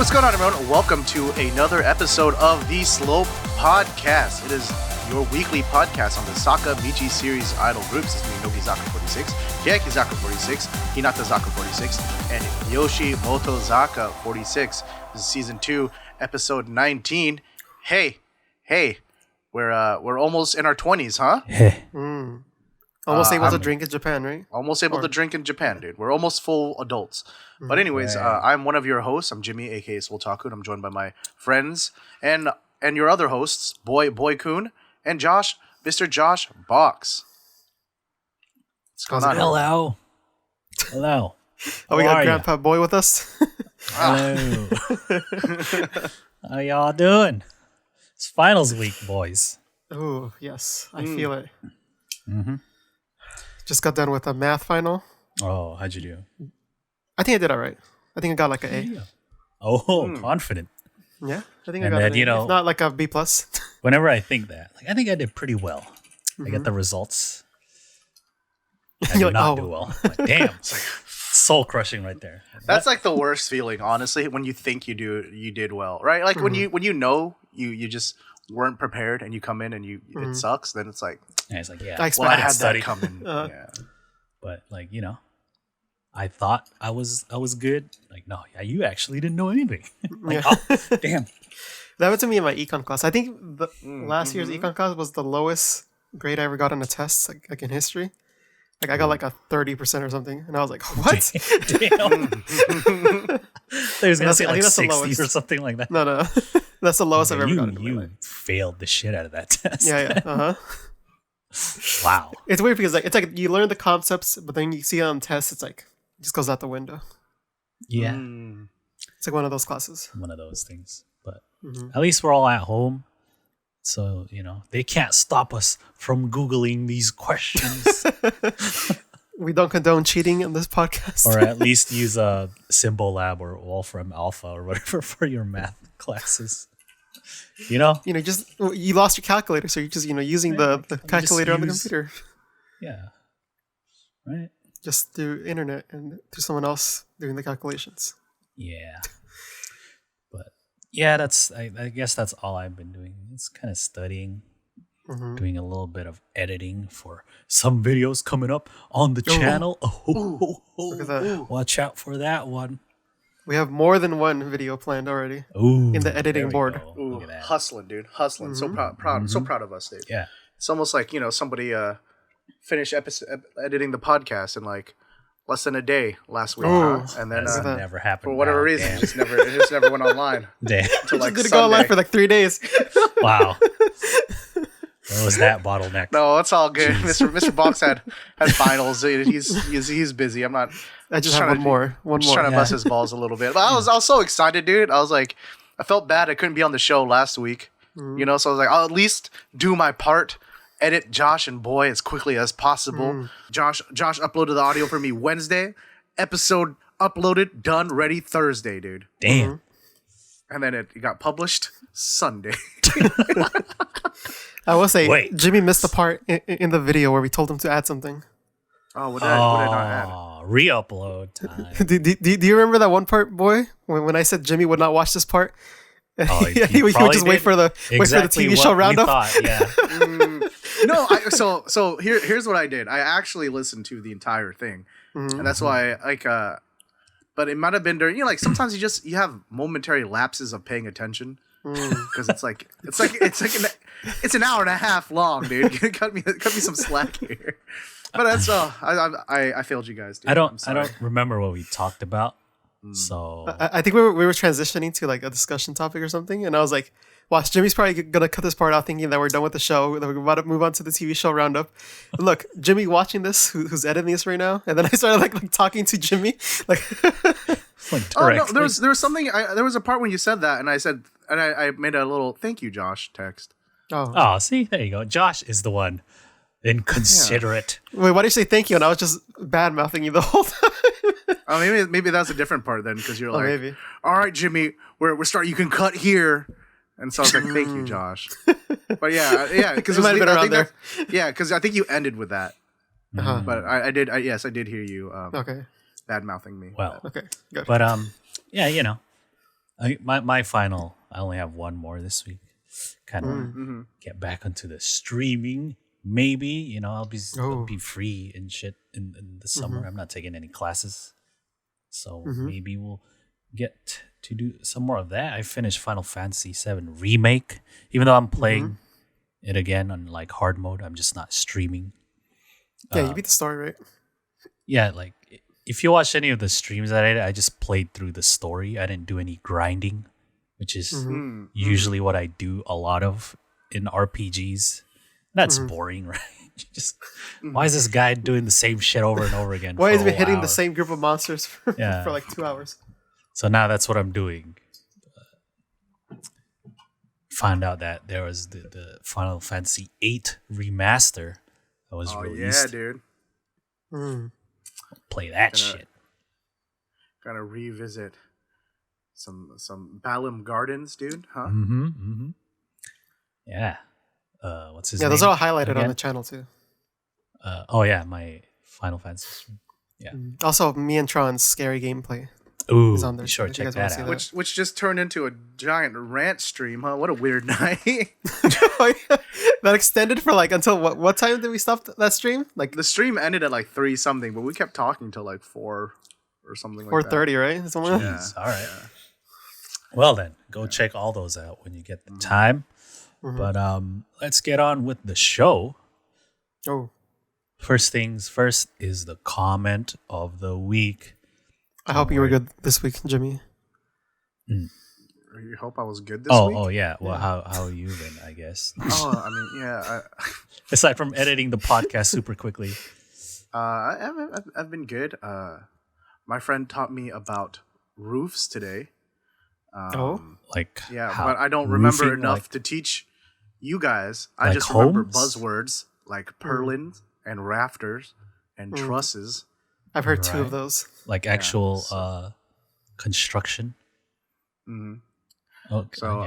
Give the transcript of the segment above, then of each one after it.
What's going on, everyone? Welcome to another episode of the Slope Podcast. It is your weekly podcast on the Sakamichi series idol groups. It's me, Nogizaka 46, Keyakitte 46, Hinatazaka 46, and Yoshimotozaka 46. This is season 2, episode 19. Hey, we're almost in our 20s, huh? Almost able to drink in Japan, right? Almost able to drink in Japan, dude. We're almost full adults. But anyways, I'm one of your hosts. I'm Jimmy, aka Soultaku, and I'm joined by my friends and your other hosts, Boy Kun, and Josh, Mr. Josh Box. What's going on? Hello. We got Grandpa Boy with us. Hello. How y'all doing? It's finals week, boys. Oh, yes. I feel it. Mm-hmm. Just got done with a math final. Oh, how'd you do? I think I did all right. I think I got like an A. Oh, confident. Yeah, I think And I got then, an A. If not like a B+. Whenever I think that, I think I did pretty well. I get the results. I did not do well. Like, damn, it's like soul crushing right there. That's like the worst feeling, honestly, when you think you did well, right? Like when you know you just weren't prepared and you come in and it sucks, then it's like, and it's like, yeah, I had that coming. Yeah. But like, I thought I was good. Like, no, yeah, you actually didn't know anything. Like, oh, damn. That happened to me in my econ class. I think the last year's econ class was the lowest grade I ever got on a test, like in history. Like I got like a 30% or something, and I was like, "What?" Damn. They was gonna say like that's the 60 lowest. or something like that. No, that's the lowest I've ever gotten. You failed the shit out of that test. Yeah. Wow. It's weird because it's like you learn the concepts, but then you see it on tests, it's like it just goes out the window. Yeah. It's like one of those classes. One of those things. But at least we're all at home. So, they can't stop us from Googling these questions. We don't condone cheating in this podcast. Or at least use a Symbol Lab or Wolfram Alpha or whatever for your math classes. You lost your calculator, so you're just using the calculator on the computer. Yeah. Right. Just through internet and through someone else doing the calculations. Yeah. But yeah, I guess that's all I've been doing. It's kind of studying, doing a little bit of editing for some videos coming up on the channel. Look at that. Watch out for that one. We have more than one video planned already in the editing board. Ooh, hustling, dude. Hustling. So proud. So proud of us, dude. Yeah. It's almost like, somebody finished editing the podcast in like less than a day last week. And then that never happened. For whatever reason, it just never went online. Damn. Until like Didn't go online for like 3 days. Wow. What was that bottleneck? No, it's all good. Mr. Box had finals. He's busy. I just have one more. Trying to bust his balls a little bit. But I was so excited, dude. I was like, I felt bad I couldn't be on the show last week. So I was like, I'll at least do my part. Edit Josh and Boy as quickly as possible. Josh uploaded the audio for me Wednesday. Episode uploaded, done, ready Thursday, dude. Damn. And then it got published Sunday. I will say, Jimmy missed the part in the video where we told him to add something. Oh, what did I not add? Re-upload time. Do you remember that one part, Boy? When I said Jimmy would not watch this part? Oh, he would just wait for the TV show roundup. Yeah. So here's what I did. I actually listened to the entire thing, and that's why but it might have been during sometimes you have momentary lapses of paying attention because it's an hour and a half long, dude. cut me some slack here. But that's I failed you guys, dude. I don't remember what we talked about. So I think we were transitioning to like a discussion topic or something, and I was like, "Watch, Jimmy's probably gonna cut this part out, thinking that we're done with the show, that we're about to move on to the TV show roundup." And look, Jimmy watching this, who's editing this right now, and then I started like talking to Jimmy, like. Oh no, there was something. There was a part when you said that, and I made a little "thank you, Josh" text. Oh, see, there you go. Josh is the one inconsiderate. Yeah. Wait, why did you say thank you? And I was just bad mouthing you the whole time. Oh, maybe that's a different part then, because you're like, maybe. All right, Jimmy, we're starting. You can cut here, and so I was like, thank you, Josh. But yeah, because it might have been around there. Yeah, because I think you ended with that. Uh-huh. But I did hear you. Okay. Bad mouthing me. Well, okay, good. But yeah, My final. I only have one more this week. Kind of Mm-hmm. get back into the streaming. Maybe I'll be free and shit in the summer. I'm not taking any classes, so maybe we'll get to do some more of that. I finished Final Fantasy VII Remake, even though I'm playing it again on like hard mode. I'm just not streaming. Yeah, you beat the story, right? Yeah, like if you watch any of the streams that I did, I just played through the story. I didn't do any grinding, which is usually what I do a lot of in RPGs. That's boring, right? Just why is this guy doing the same shit over and over again? Why is he he hitting the same group of monsters for Yeah. for like 2 hours? So now that's what I'm doing. Found out that there was the Final Fantasy VIII remaster that was released. Yeah, dude. Play that shit. Gotta revisit some Balam Gardens, dude. Huh? Yeah. What's his Yeah, name? those are all highlighted on again? the channel too. My Final Fantasy stream. Yeah. Also, me and Tron's scary gameplay. Ooh, is on there, be sure so to if you check guys wanna that see out. that. Which just turned into a giant rant stream, huh? What a weird night. That extended for like until what time did we stop that stream? Like The stream ended at like 3 something, but we kept talking till like 4 or something like that. 4:30, right? Somewhere. Yeah. Jeez, all right. Well then, go check all those out when you get the time. But let's get on with the show. Oh, First things first is the comment of the week. I hope you were good this week, Jimmy. You hope I was good this week? Oh yeah. Well, how are you then? I guess. Oh, I mean, yeah. Aside from editing the podcast super quickly. I've been good. My friend taught me about roofs today. Like But I don't remember roofing, enough like- to teach you guys. I Like just remember homes? buzzwords like purlins and rafters and trusses. I've heard 2 of Right. those. like actual construction. Okay. So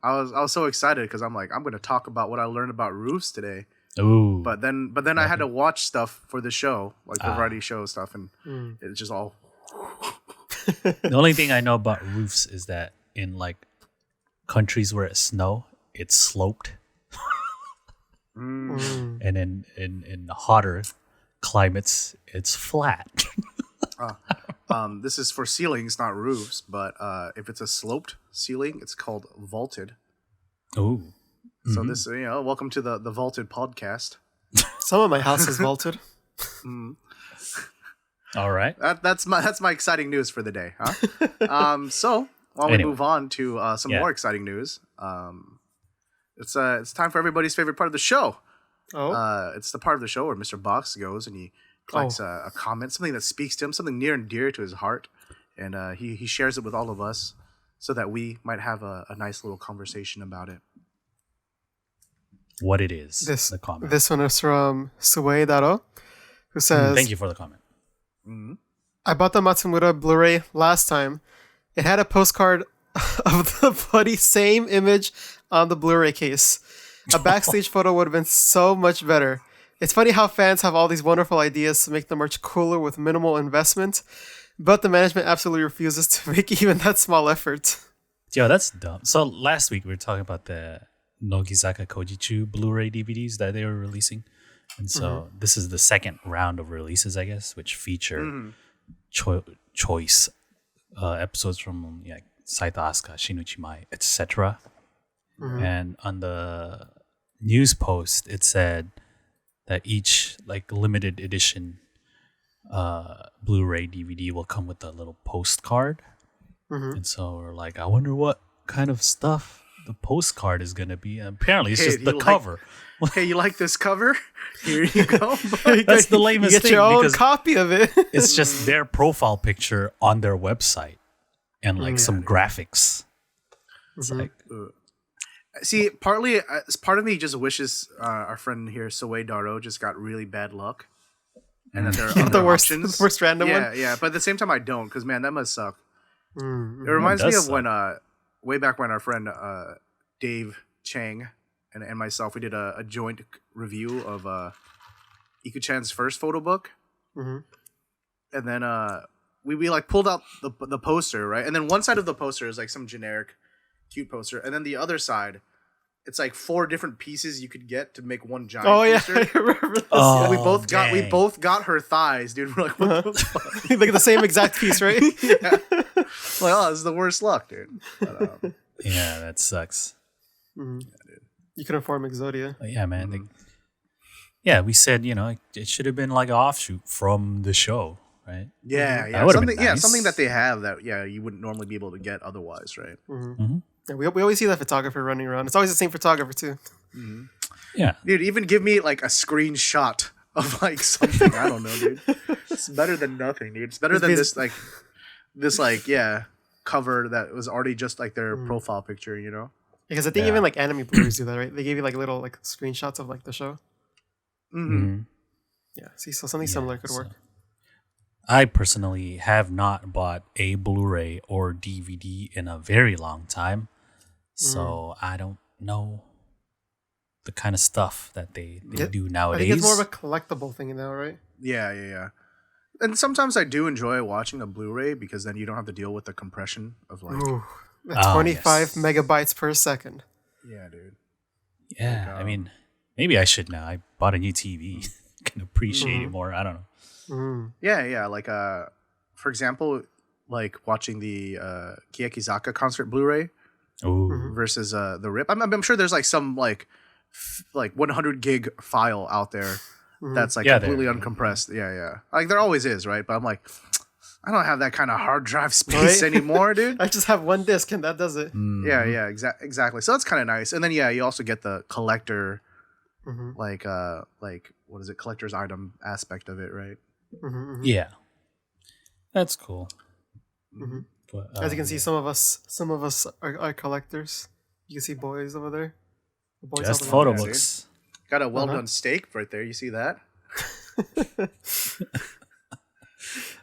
I was so excited because I'm like, I'm going to talk about what I learned about roofs today. Ooh. But then I had to watch stuff for the show, like the variety show stuff, and it's just all. The only thing I know about roofs is that in like countries where it snow, it's sloped. And in hotter climates, it's flat. This is for ceilings, not roofs. But if it's a sloped ceiling, it's called vaulted. Ooh. So this, welcome to the vaulted podcast. Some of my house is vaulted. All right. That's my exciting news for the day, huh? So while we Anyway. move on to some more exciting news, it's time for everybody's favorite part of the show. Oh, It's the part of the show where Mr. Box goes and he collects a comment, something that speaks to him, something near and dear to his heart, and he shares it with all of us so that we might have a nice little conversation about it. What it is. The comment. This one is from Suedaro, who says, Thank you for the comment. I bought the Matsumura Blu-ray last time. It had a postcard of the bloody same image on the Blu-ray case. A backstage photo would have been so much better. It's funny how fans have all these wonderful ideas to make the merch cooler with minimal investment, but the management absolutely refuses to make even that small effort. Yo, that's dumb. So last week we were talking about the Nogizaka Koujichuu Blu-ray DVDs that they were releasing. And so this is the second round of releases, I guess, which feature choice episodes from Saito Asuka, Shiraishi Mai, etc. And on the news post, it said that each like limited edition Blu-ray DVD will come with a little postcard. And so we're like, I wonder what kind of stuff the postcard is going to be. And apparently, it's just the cover. Hey, you like this cover? Here you go. That's the lamest You get thing your own because copy of it. it's just their profile picture on their website and like some graphics. It's like, See, partly, part of me just wishes our friend here, Soei Daro, just got really bad luck, and that there are other options. The worst random one. Yeah. But at the same time, I don't, because man, that must suck. It reminds me of when, way back when our friend Dave Chang and myself, we did a joint review of Iku-chan's first photo book, and then we like pulled out the poster, right? And then one side of the poster is like some generic cute poster, and then the other side, it's like 4 different pieces you could get to make one giant poster. I remember this. Oh, we both got her thighs, dude. We're like, what the fuck? Like the same exact piece, right? Yeah. Like, oh, this is the worst luck, dude. But, Yeah, that sucks. Mm-hmm. You can inform Exodia. But yeah, man. We said, it should have been like an offshoot from the show, right? yeah, That would've something, been nice. something that they have that you wouldn't normally be able to get otherwise, right? Mm-hmm. Yeah, we always see that photographer running around. It's always the same photographer too. Mm-hmm. Yeah, dude. Even give me like a screenshot of like something. I don't know, dude. It's better than nothing, dude. It's better than this cover that was already just like their profile picture, Because I think even like anime Blu-rays do that, right? They give you like little like screenshots of like the show. Mm-hmm. Yeah. See, so something similar could work. I personally have not bought a Blu-ray or DVD in a very long time, so I don't know the kind of stuff that they do nowadays. I think it's more of a collectible thing now, right? Yeah. And sometimes I do enjoy watching a Blu-ray because then you don't have to deal with the compression of like. Ooh, 25 megabytes per second. Yeah, dude. Yeah, Like, I mean, maybe I should now. I bought a new TV. Can appreciate it more. I don't know. Yeah. Like, for example, like watching the Keyakitte concert Blu-ray versus the RIP. I'm sure there's like some like 100 gig file out there that's like completely uncompressed. Yeah. Like there always is, right? But I'm like, I don't have that kind of hard drive space anymore, dude. I just have one disc and that does it. Yeah, exactly. So that's kind of nice. And then you also get the collector, like what is it, collector's item aspect of it, right? Yeah, that's cool. But, as you can see, some of us are collectors. You can see boys over there. The boys just photo books. Got a well done steak right there. You see that?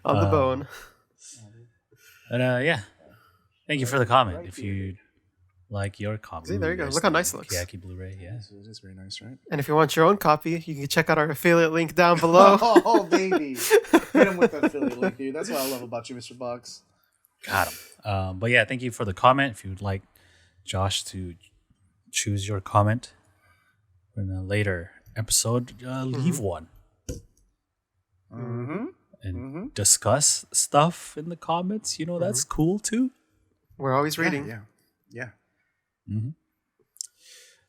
On the bone. But thank you for the comment. If you like your comment, see, there you go. Look how nice it looks. Keyakitte Blu-ray, yeah, it is very nice, right? And if you want your own copy, you can check out our affiliate link down below. Oh, baby, hit him with the affiliate link, dude. That's what I love about you, Mr. Box. Got him. But yeah, thank you for the comment. If you would like Josh to choose your comment in a later episode, leave one. And discuss stuff in the comments. That's cool too. We're always reading. Yeah. Anyway.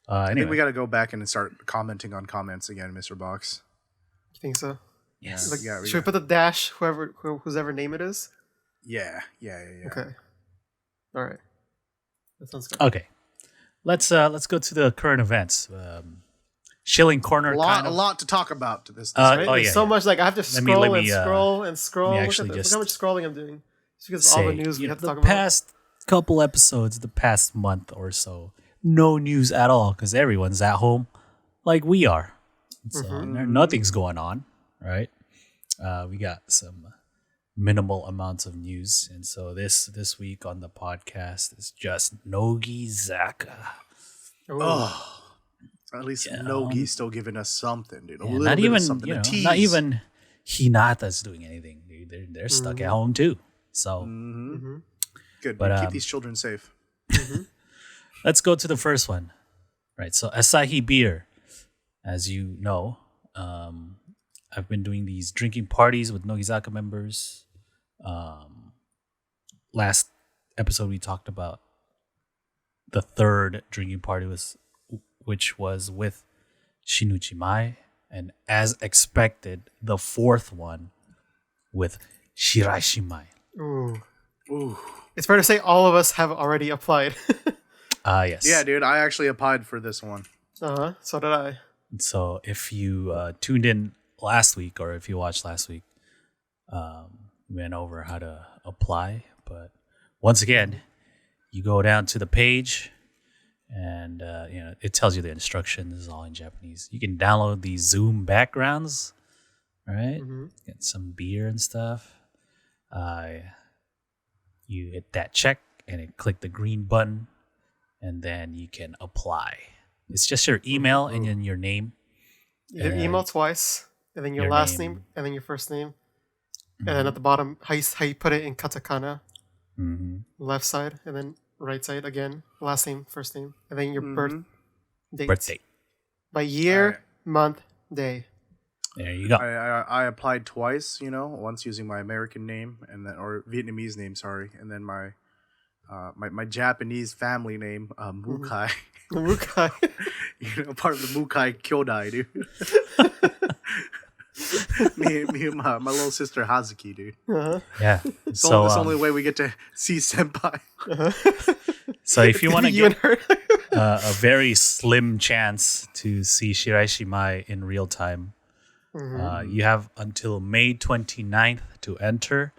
I think we got to go back and start commenting on comments again, Mr. Box. You think so? Yes. Like, should we put the dash whose ever name it is? Yeah. Okay. All right. That sounds good. Okay. Let's go to the current events. Shilling Corner. A lot to talk about to this. Right? Oh, There's so much. Like I have to scroll and scroll and scroll. Look how much scrolling I'm doing. Just because of all the news we have to talk about. The past couple episodes, the past month or so, no news at all because everyone's at home, like we are. So nothing's going on, right? We got some minimal amounts of news, and so this week on the podcast is just Nogizaka. Oh. At least Nogi's still giving us something, dude. Not even Hinata's doing anything, dude. They're stuck at home too. So good. But keep these children safe. Let's go to the first one. Right. So Asahi beer, as you know, I've been doing these drinking parties with Nogizaka members. Last episode we talked about the third drinking party which was with Shiraishi Mai, and as expected, the fourth one with Shiraishi Mai. Ooh. It's fair to say all of us have already applied. Yes. Yeah, dude, I actually applied for this one. So did I. So if you tuned in last week, or if you watched last week, we went over how to apply. But once again, you go down to the page, and it tells you the instructions, all in Japanese. You can download these Zoom backgrounds, right? Get some beer and stuff. You hit that check and then click the green button, and then you can apply. It's just your email and then your name. Your email twice, and then your last name, and then your first name. And then at the bottom, how you put it in katakana, left side, and then right side again, last name, first name, and then your birth date. Birthday. By year, month, day. There you go. I applied twice, once using my American name or Vietnamese name, sorry, and then my Japanese family name, Mukai. Mukai. Part of the Mukai Kyodai, dude. me and my little sister Hazuki, dude. Yeah. It's the only way we get to see Senpai. So if you want to You and get her. a very slim chance to see Shiraishi Mai in real time, you have until May 29th to enter,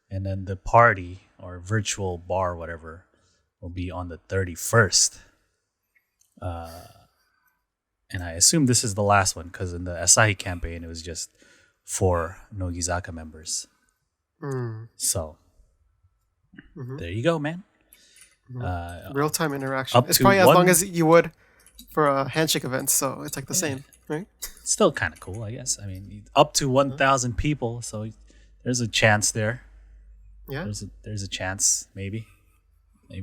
and then the party or virtual bar, whatever, will be on the 31st. And I assume this is the last one because in the Asahi campaign, it was just 4 Nogizaka members. So there you go, man. Real-time interaction. Up It's to probably as one- long as you would for a handshake event, so it's like the same, right? It's still kind of cool, I guess. I mean, up to 1,000 people, so there's a chance there. Yeah. There's a chance, maybe. I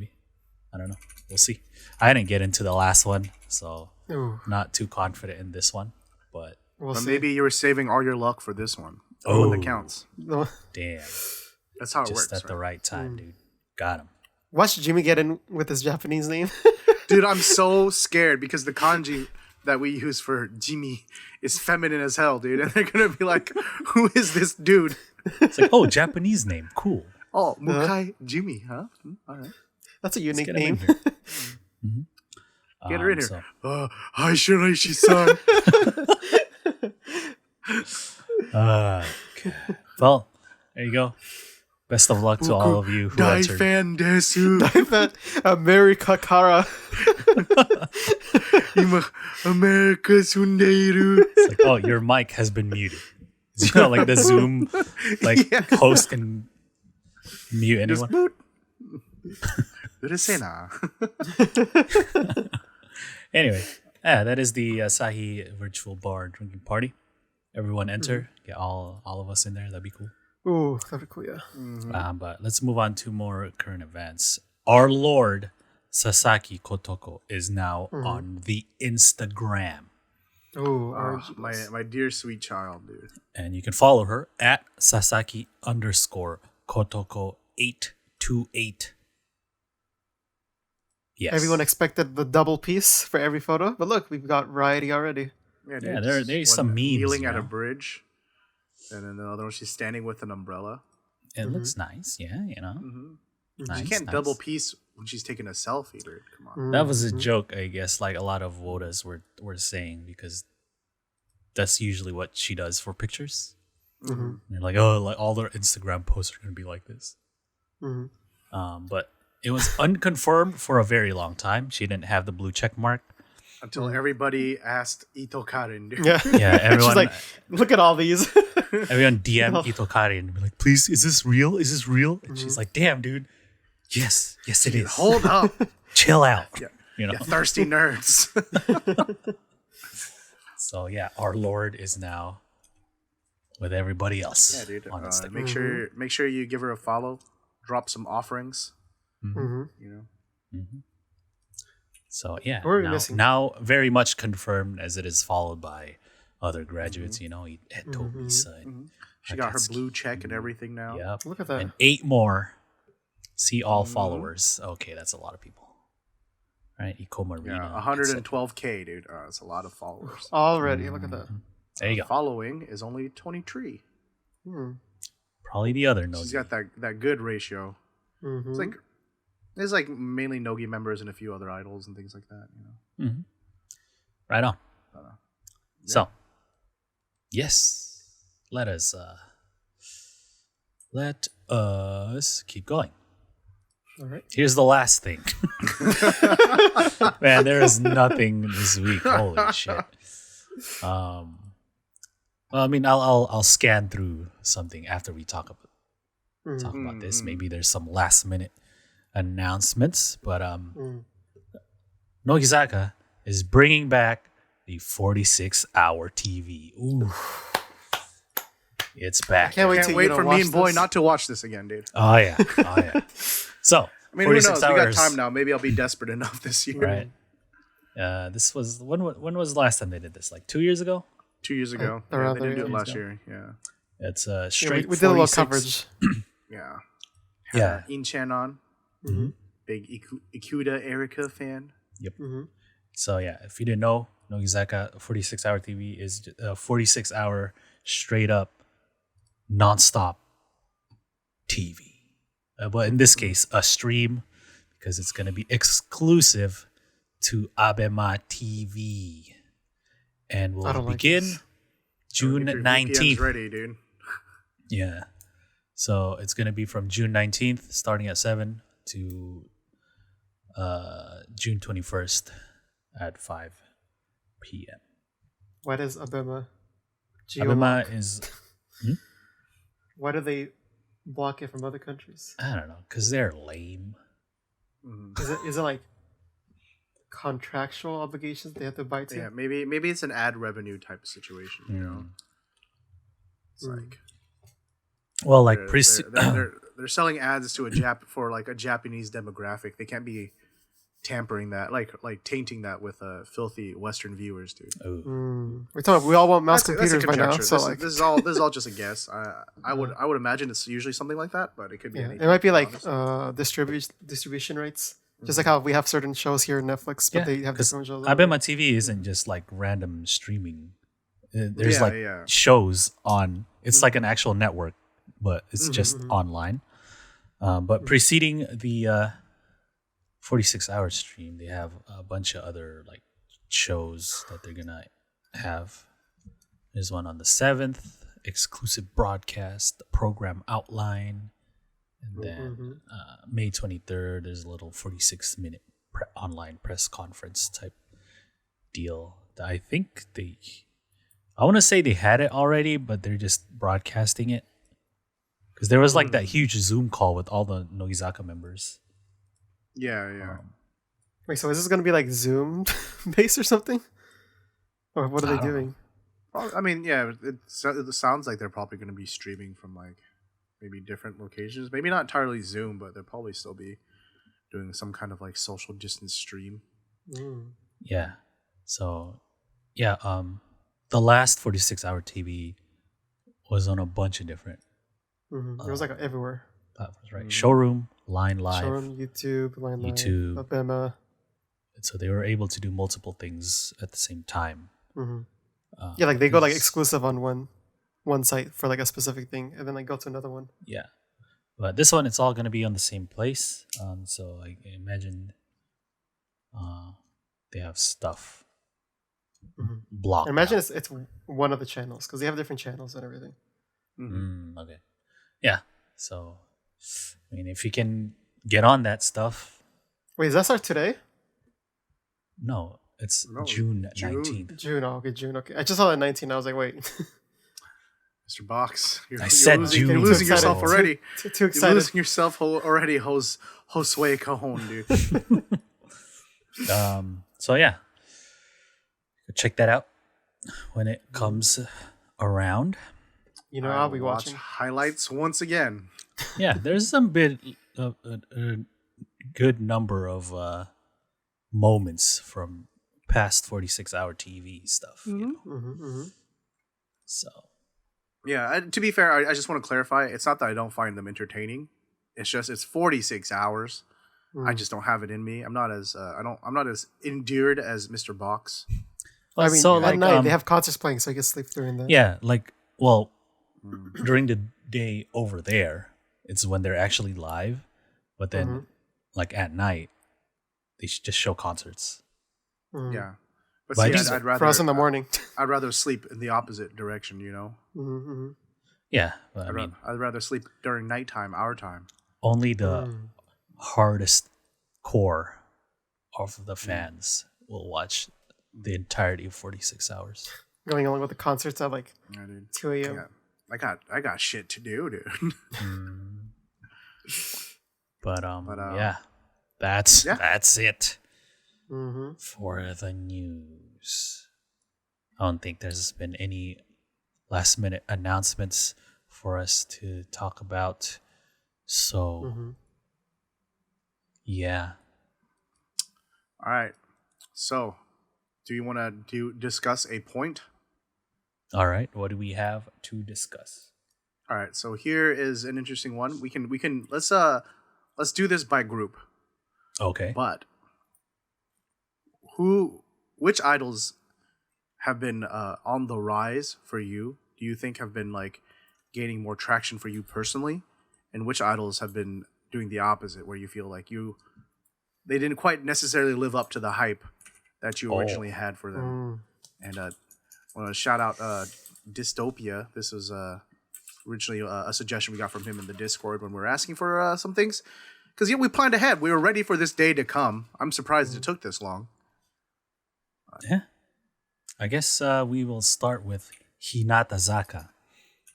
don't know. We'll see. I didn't get into the last one, so Ooh, not too confident in this one. But we'll But see. maybe you were saving all your luck for this one. The one that counts. No. damn, That's how it just works. at the right time, dude. Got him. Watch Jimmy get in with his Japanese name. Dude, I'm so scared because the kanji that we use for Jimmy is feminine as hell, dude. And they're going to be like, who is this dude? It's like, oh, Japanese name, cool. Oh, Mukai Jimmy, huh? All right. That's a unique Get him in name. here. Get her in here. So, Hi, Shiraishi-san. well, there you go. Best of luck to all of you who entered. Daifan desu. America Kara. Ima America sundeiru. It's like, oh, your mic has been muted. You know, like the Zoom, like host can mute Just anyone. boot. Urusena. Anyway, that is the Asahi virtual bar drinking party. Everyone enter. Get all of us in there. That'd be cool. Ooh, that'd be cool, yeah. But let's move on to more current events. Our Lord Sasaki Kotoko is now on the Instagram. Ooh, My dear sweet child, dude. And you can follow her at Sasaki_Kotoko828. Yes. Everyone expected the double piece for every photo, but look, we've got variety already. Yeah, Yeah, dude. there's One some memes. kneeling you at a know? bridge, and then the other one she's standing with an umbrella. It looks nice. Yeah, you know. Nice, She can't nice. double piece when she's taking a selfie, dude. Come on. That was a joke, I guess, like a lot of Wodas were saying, because that's usually what she does for pictures. And they're like, oh, like all their Instagram posts are going to be like this. But it was unconfirmed for a very long time. She didn't have the blue check mark. Until everybody asked Ito Karin, dude. Yeah. Yeah, everyone She's like, look at all these. everyone DM Ito Kari and be like, please, is this real? Is this real? And she's like, damn, dude. Yes, it is. Hold up, Chill out. Yeah. You know. you thirsty nerds. So yeah, our Lord is now with everybody else Yeah, dude. on Instagram. Make sure you give her a follow. Drop some offerings. You know. So yeah, What were we missing? now very much confirmed as it is followed by other graduates. You know, Eto, Isa, and She got her Akatsuki. blue check and everything now. Yep. Look at that. And 8 more. See all followers. Okay, that's a lot of people. Right, Eco Marina. Yeah, 112K, dude. That's a lot of followers. Already, look at that. There you go. Following is only 23. Probably the other no. She's got that good ratio. It's like mainly Nogi members and a few other idols and things like that. You know. Right on. So, yes, let us keep going. All right. Here's the last thing. Man, there is nothing this week. Holy shit. Well, I mean, I'll scan through something after we talk about this. Maybe there's some last minute announcements, but Nogizaka is bringing back the 46-hour TV. Ooh. It's back. Can't wait Can't till wait you for watch me and Boy this. not to watch this again, dude. Oh yeah. So I mean, who knows? 46 We got hours. time now. Maybe I'll be desperate enough this year. Right. This was when was the last time they did this? Like 2 years ago. 2 years ago. Around They didn't do there, it yeah. last year. Yeah. It's Yeah, straight. we did a little 46 coverage. Yeah. Yeah. In-chan on. Mm-hmm. Big Ikuda Erika fan. Yep. Mm-hmm. So yeah, if you didn't know, Nogizaka 46-hour TV is a 46-hour straight up, nonstop TV. But in this case, a stream because it's going to be exclusive to Abema TV, and I will don't like begin this. June Get your VPNs 19th. ready, dude. Yeah. So it's going to be from June 19th, starting at 7 to June 21st at 5 p.m. What is Abema? Abema is, Why do they block it from other countries? I don't know, because they're lame. Is it like contractual obligations they have to buy to? Yeah, maybe it's an ad revenue type of situation. You know, it's like Well, like, they're selling ads to a Japanese demographic. They can't be tampering that, like tainting that with filthy Western viewers, dude. We're talking. We all want mouse That's a computers by now. conjecture. So this is all just a guess. I would imagine it's usually something like that, but it could be anything. it might be like honestly. distribution rights, just like how we have certain shows here on Netflix, but they have because different shows. Abema TV isn't just like random streaming. There's Yeah. shows on. It's like an actual network, but it's just online. But preceding the 46-hour stream, they have a bunch of other like shows that they're gonna have. There's one on the 7th, exclusive broadcast, the program outline, and then May 23rd, there's a little 46-minute online press conference type deal. I think I want to say they had it already, but they're just broadcasting it. Because there was like that huge Zoom call with all the Nogizaka members. Yeah. Wait, so is this gonna be like Zoom based or something? Or what are they doing? I mean, yeah, it sounds like they're probably going to be streaming from like maybe different locations. Maybe not entirely Zoom, but they'll probably still be doing some kind of like social distance stream. Yeah. So, yeah, the last 46-hour TV was on a bunch of different It was like everywhere. platforms, right? Showroom, Line Live, Showroom, YouTube, Line Live, YouTube. Abema. And so they were able to do multiple things at the same time. Yeah, like they go like exclusive on one site for like a specific thing, and then like go to another one. Yeah. But this one, it's all going to be on the same place. So I imagine they have stuff blocked. I imagine out. it's one of the channels because they have different channels and everything. Okay. Yeah. So, I mean, if you can get on that stuff. Wait, does that start today? No, it's June 19th. June. Oh, okay, June. Okay, I just saw that 19. I was like, wait. Mr. Box, you're June. you're losing yourself Excited. already. Too You're excited. losing yourself already, Josue Cajon, dude. So yeah, check that out when it comes around. You know, I'll be watch watching. highlights once again. Yeah, there's some bit a good number of moments from past 46-hour TV stuff. You know? So Yeah, to be fair, I just want to clarify. It's not that I don't find them entertaining. It's just it's 46 hours. I just don't have it in me. I'm not as endured as Mr. Box. I mean, so at like night they have concerts playing, so you can sleep during that. yeah, like well, during the day over there, it's when they're actually live, but then like at night, they just show concerts. Yeah, but But see, I'd rather For us in the morning. I'd rather sleep in the opposite direction. You know, Yeah, but I mean, I'd rather sleep during nighttime, our time. only the hardest core of the fans will watch the entirety of 46 hours. Going along with the concerts at like Yeah, dude. 2 a.m. Yeah. I got shit to do, dude. But yeah, that's it Mm-hmm. for the news. I don't think there's been any last minute announcements for us to talk about. So, yeah. All right. So, do you want to discuss a point? All right. What do we have to discuss? All right. So here is an interesting one. We can let's do this by group. Okay. But which idols have been on the rise for you? Do you think have been like gaining more traction for you personally? And which idols have been doing the opposite, where you feel like they didn't quite necessarily live up to the hype that you originally had for them? And I want to shout out Dystopia. This was originally a suggestion we got from him in the Discord when we were asking for some things. Because we planned ahead. We were ready for this day to come. I'm surprised it took this long. Yeah. I guess we will start with Hinatazaka.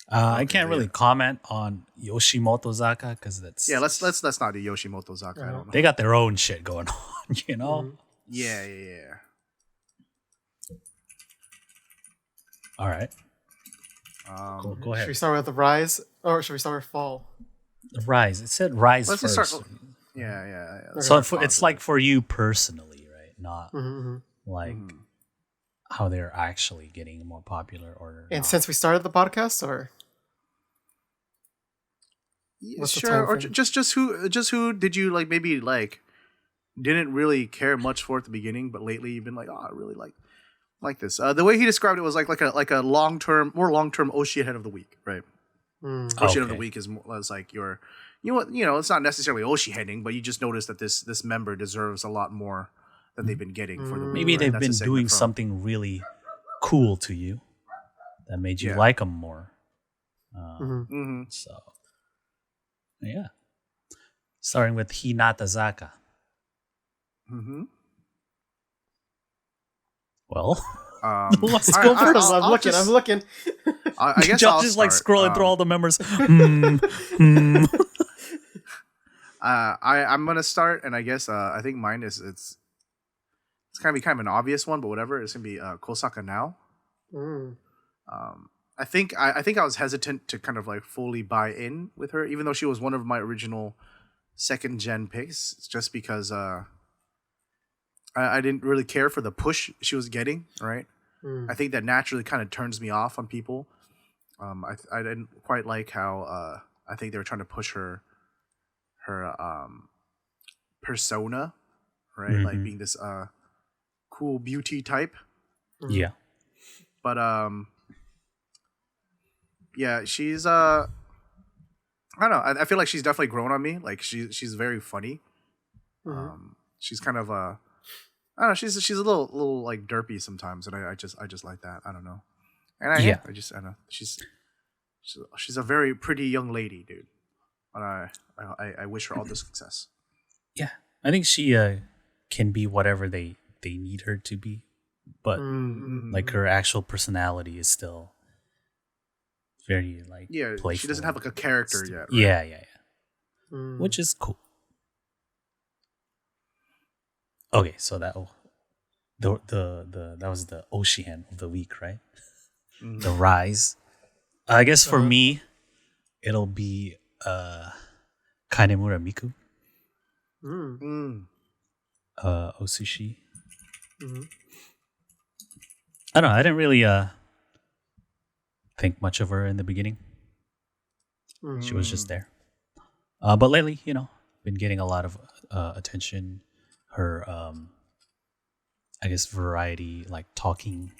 I can't really comment on Yoshimoto-zaka because that's... Yeah, let's not do Yoshimoto-zaka. I don't know. They got their own shit going on, you know? Yeah. All right. Go ahead. Should we start with the rise, or should we start with fall? The rise. It said rise let's first. Just start. Yeah. So it's like for you personally, right? Not like how they're actually getting more popular, or and not. Since we started the podcast, or sure, or just who did you like? Maybe like didn't really care much for at the beginning, but lately you've been like, oh, I really like this. The way he described it was like a more long term Oshi head of the week, right? Oshi of the week is more as like your, it's not necessarily Oshi heading, but you just notice that this member deserves a lot more than they've been getting for the week. Maybe they've been doing something really cool to you that made you like them more. So, yeah. Starting with Hinatazaka. Well, let's go first. I'm looking. I guess Josh is like scrolling through all the members. I'm gonna start, and I guess I think mine it's gonna be kind of an obvious one, but whatever. It's gonna be Kosaka now. I think I was hesitant to kind of like fully buy in with her, even though she was one of my original second gen picks. It's just because I didn't really care for the push she was getting. Right. I think that naturally kind of turns me off on people. I didn't quite like how I think they were trying to push her persona, right? Like being this cool beauty type. Yeah. But yeah, she's I don't know. I feel like she's definitely grown on me. Like she's very funny. She's kind of I don't know. She's a little like derpy sometimes, and I just like that. I don't know. And I don't know. She's a very pretty young lady, dude. And I wish her all the success. Yeah, I think she can be whatever they need her to be, but like her actual personality is still very like playful. She doesn't have like a character yet. Right? Yeah. Which is cool. Okay, so that was the Oshihan of the week, right? The rise. I guess for me, it'll be Kanemura Miku. Osushi. I don't know. I didn't really think much of her in the beginning. She was just there. But lately, been getting a lot of attention. Her, I guess, variety, like talking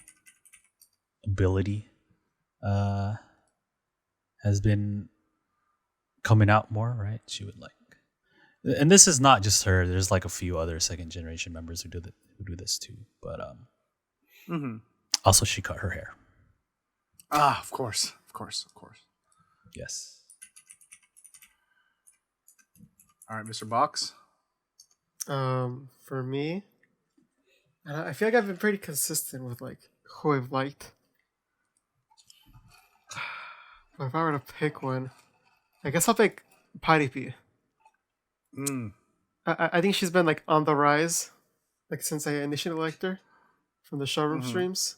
ability, has been coming out more, right? She would like, and this is not just her. There's like a few other second generation members who do this too. But also she cut her hair. Ah, of course. Yes. All right, Mr. Box. For me, and I feel like I've been pretty consistent with like who I've liked. But if I were to pick one, I guess I'll pick Paripi. I think she's been like on the rise, like since I initially liked her from the showroom streams.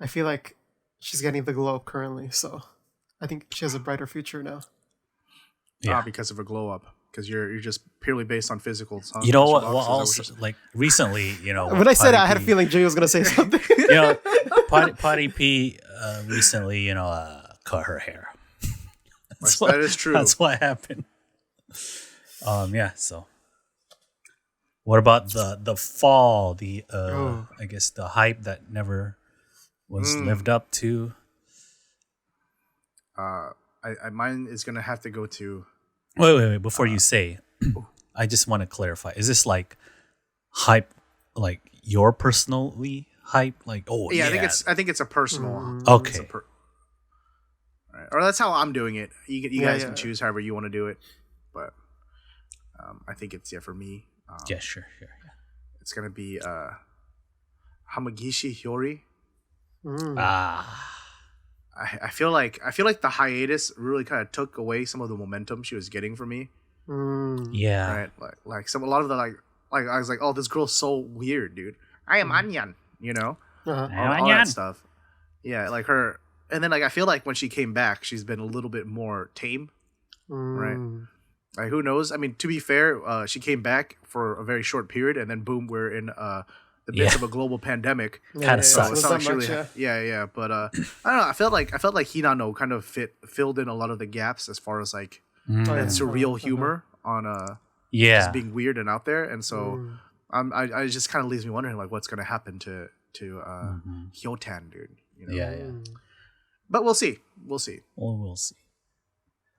I feel like she's getting the glow currently, so I think she has a brighter future now. Yeah. Because of a glow up. Because you're just purely based on physical. You know what? Well, also, like recently, you know. When I said it, I had a feeling Jimmy was gonna say something. You know, Potty P recently, you know, cut her hair. That is true. That's what happened. Yeah. So, what about the fall? The I guess the hype that never was lived up to. Mine is gonna have to go to. Wait! Before you say, I just want to clarify: is this like hype, like your personally hype? Like, oh yeah, I think it's a personal. Okay. Right. Or that's how I'm doing it. You guys can choose however you want to do it, but I think it's for me. Yeah, sure. Yeah. It's gonna be Hamagishi Hyori. I feel like the hiatus really kind of took away some of the momentum she was getting for me. Yeah. Right. Like a lot of the like I was like, oh, this girl's so weird, dude. I am Anyan, you know, all that stuff. Yeah, like her. And then, like, I feel like when she came back, she's been a little bit more tame, right? Like, who knows? I mean, to be fair, she came back for a very short period, and then boom, we're in the midst of a global pandemic. Kind of sucks. But I don't know. I felt like Hinano kind of filled in a lot of the gaps as far as like that surreal humor on just being weird and out there, and so I just kind of leaves me wondering like what's gonna happen to Hyotan, dude. You know? Yeah. But we'll see. We'll see. Well, we'll see.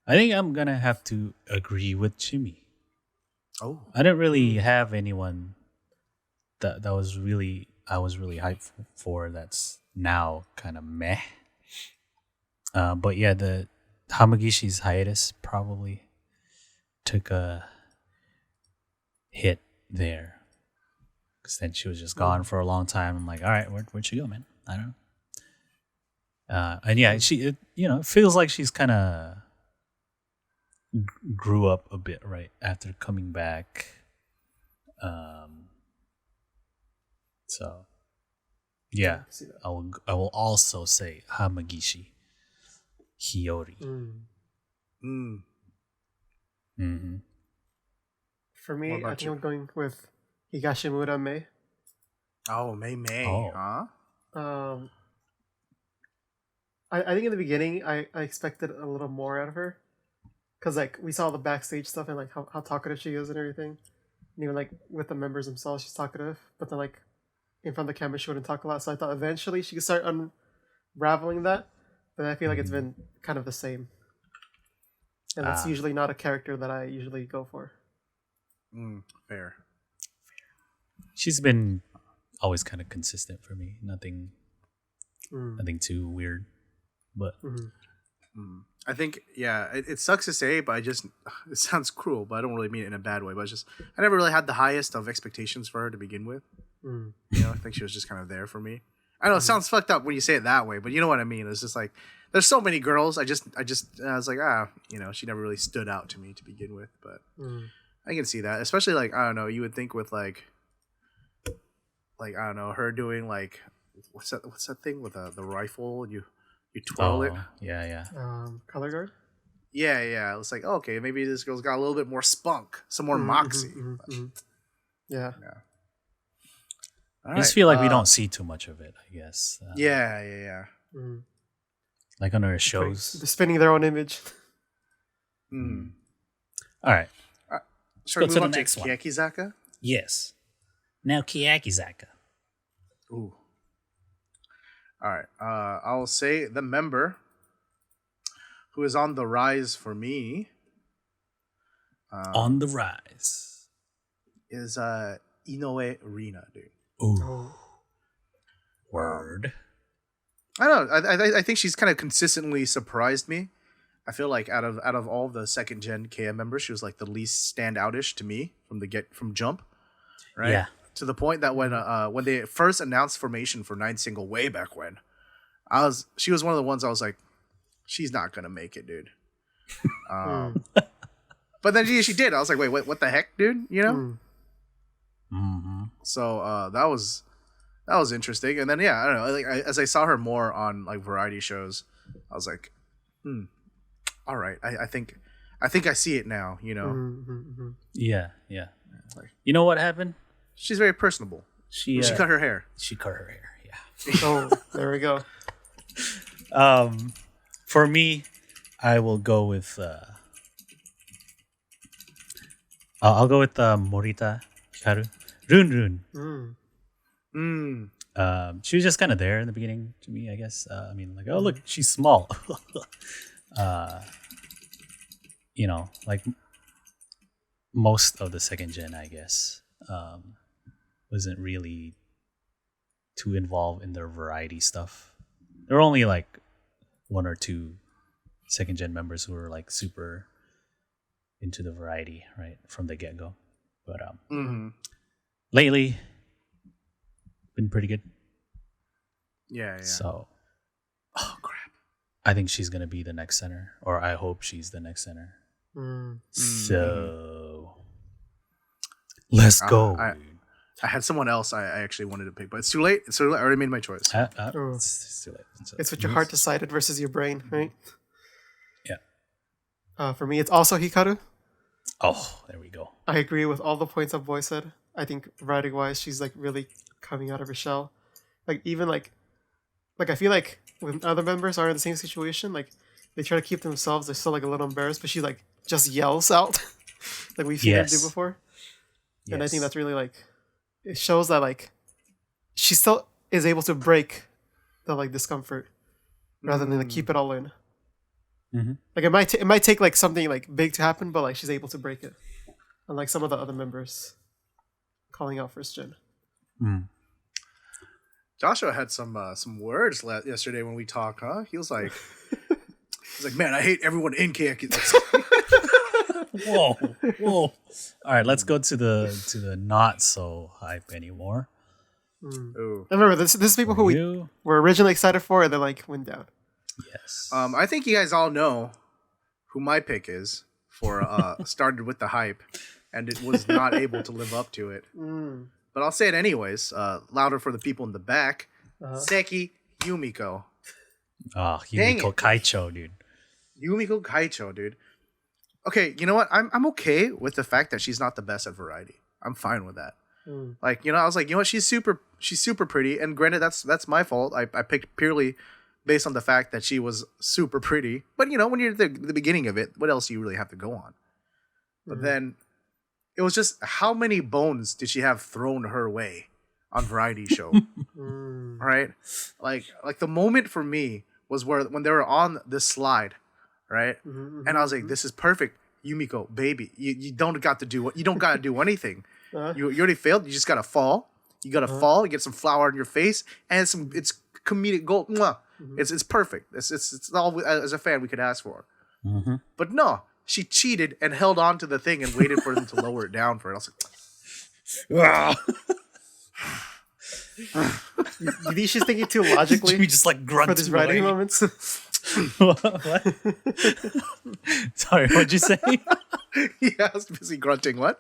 I think I'm gonna have to agree with Jimmy. Oh, I didn't really have anyone that I was really hyped for. That's now kind of meh. But yeah, the Hamagishi's hiatus probably took a hit there, because then she was just gone for a long time. I'm like, all right, where'd she go, man? I don't know. And yeah, it feels like she's kind of grew up a bit right after coming back. So yeah, I will also say Hamagishi Hiyori. For me, I think I'm going with Higashimura Mei. Oh, Mei, huh? I think in the beginning I expected a little more out of her, because like we saw the backstage stuff and like how talkative she is and everything, and even like with the members themselves she's talkative, but then like in front of the camera she wouldn't talk a lot, so I thought eventually she could start unraveling that, but I feel like it's been kind of the same, and that's usually not a character that I usually go for. Fair. She's been always kind of consistent for me. Nothing too weird. But I think, it sucks to say, but it sounds cruel, but I don't really mean it in a bad way. But it's just, I never really had the highest of expectations for her to begin with. You know, I think she was just kind of there for me. I know it sounds fucked up when you say it that way, but you know what I mean. It's just like, there's so many girls. I was like, she never really stood out to me to begin with. But I can see that, especially like, I don't know, you would think with like I don't know, her doing like, what's that thing with the rifle and you twirl it. Yeah. Color guard. Yeah. It's like, okay, maybe this girl's got a little bit more spunk, some more moxie. Yeah. I just feel like we don't see too much of it, I guess. Yeah. Like on our shows. They're spinning their own image. All right. Should we move on to Keyakitzaka? Yes. Now Keyakitzaka. Ooh. All right. I'll say the member who is on the rise for me. On the rise. Is Inoue Rina, dude. Ooh. Word. I don't know. I think she's kind of consistently surprised me. I feel like out of all the second gen KM members, she was like the least standoutish to me from jump. Right? Yeah. To the point that when they first announced formation for 9 Single way back when, she was one of the ones I was like, she's not gonna make it, dude. But then she did. I was like, wait, what the heck, dude? You know? So that was interesting. And then I don't know. Like as I saw her more on like variety shows, I was like, All right, I think I see it now. You know, Yeah. You know what happened? she's very personable. She She cut her hair. She cut her hair. Yeah. Oh, there we go. For me, I will go with. I'll go with Morita Hikaru. Run. She was just kind of there in the beginning to me, I guess. I mean, like, oh look, she's small. Like most of the second gen, I guess, wasn't really too involved in their variety stuff. There were only like one or two second gen members who were like super into the variety right from the get go. But lately, been pretty good. Yeah. So, Oh crap. I think she's gonna be the next center, or I hope she's the next center. So let's go. I had someone else I actually wanted to pick, but it's too late. I already made my choice. It's too late. It's what your heart decided versus your brain, right? Yeah. For me, it's also Hikaru. Oh, there we go. I agree with all the points that Boy said. I think writing wise, she's like really coming out of her shell. Like even like I feel like when other members are in the same situation, like they try to keep themselves, they're still like a little embarrassed, but she like just yells out like we've seen her do before. And I think that's really like it shows that like she still is able to break the like discomfort rather than like, keep it all in. Like it might take like something like big to happen, but like she's able to break it. Unlike some of the other members calling out first gen. Joshua had some words yesterday when we talked, huh? He was like, man, I hate everyone in Keyakitte. Whoa. All right, let's go to the not so hype anymore. Ooh. And remember, this is people who we were originally excited for, and then like went down. Yes. I think you guys all know who my pick is for started with the hype, and it was not able to live up to it. But I'll say it anyways, louder for the people in the back. Seki Yumiko. Oh, Yumiko Kaicho, dude. Yumiko Kaicho, dude. Okay, you know what? I'm okay with the fact that she's not the best at variety. I'm fine with that. Like, you know, I was like, you know what? She's super pretty, and granted, that's my fault. I picked purely based on the fact that she was super pretty. But you know, when you're at the beginning of it, what else do you really have to go on? But then it was just how many bones did she have thrown her way on variety show? Right? Like the moment for me was when they were on this slide, right? And I was like, this is perfect. Yumiko, baby, you don't got to do you don't gotta do anything. You already failed. You just gotta fall. You gotta fall. You get some flour on your face, and it's comedic gold. Mwah. It's perfect. It's all as a fan we could ask for. But no, she cheated and held on to the thing and waited for them to lower it down for it. I was like, You think she's thinking too logically? We just like grunt for these writing moments. What? Sorry, what'd you say? yeah, I was busy grunting. What?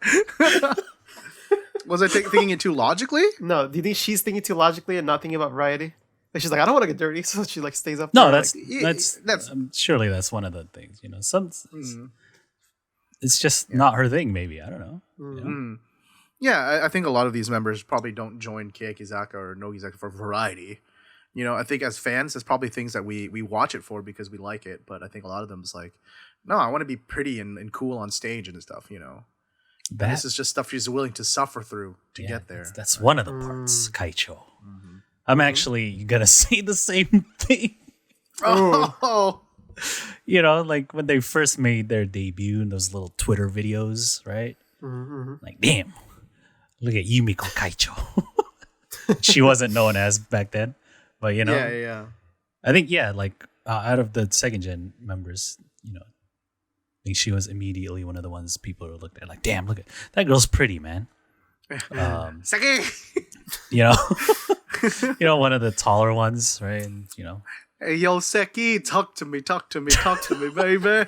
Was I thinking it too logically? No, do you think she's thinking too logically and not thinking about variety? Like she's like, I don't want to get dirty, so she like stays up. No, there, that's surely that's one of the things. You know, it's just not her thing. Maybe I don't know. You know? Yeah, I think a lot of these members probably don't join Keyakitte or Nogizaka for variety. You know, I think as fans, there's probably things that we watch it for because we like it. But I think a lot of them is like, no, I want to be pretty and cool on stage and stuff, you know. This is just stuff she's willing to suffer through to get there. That's one of the parts, Kaicho. I'm actually going to say the same thing. Oh. You know, like when they first made their debut in those little Twitter videos, right? Like, damn, look at Yumiko Kaicho. She wasn't known as back then. But, you know, yeah. I think, like out of the second gen members, you know, I think she was immediately one of the ones people were looking at like, damn, look at that girl's pretty, man. Saki! You know, one of the taller ones, right? And, you know, hey, yo, Seki, talk to me, baby.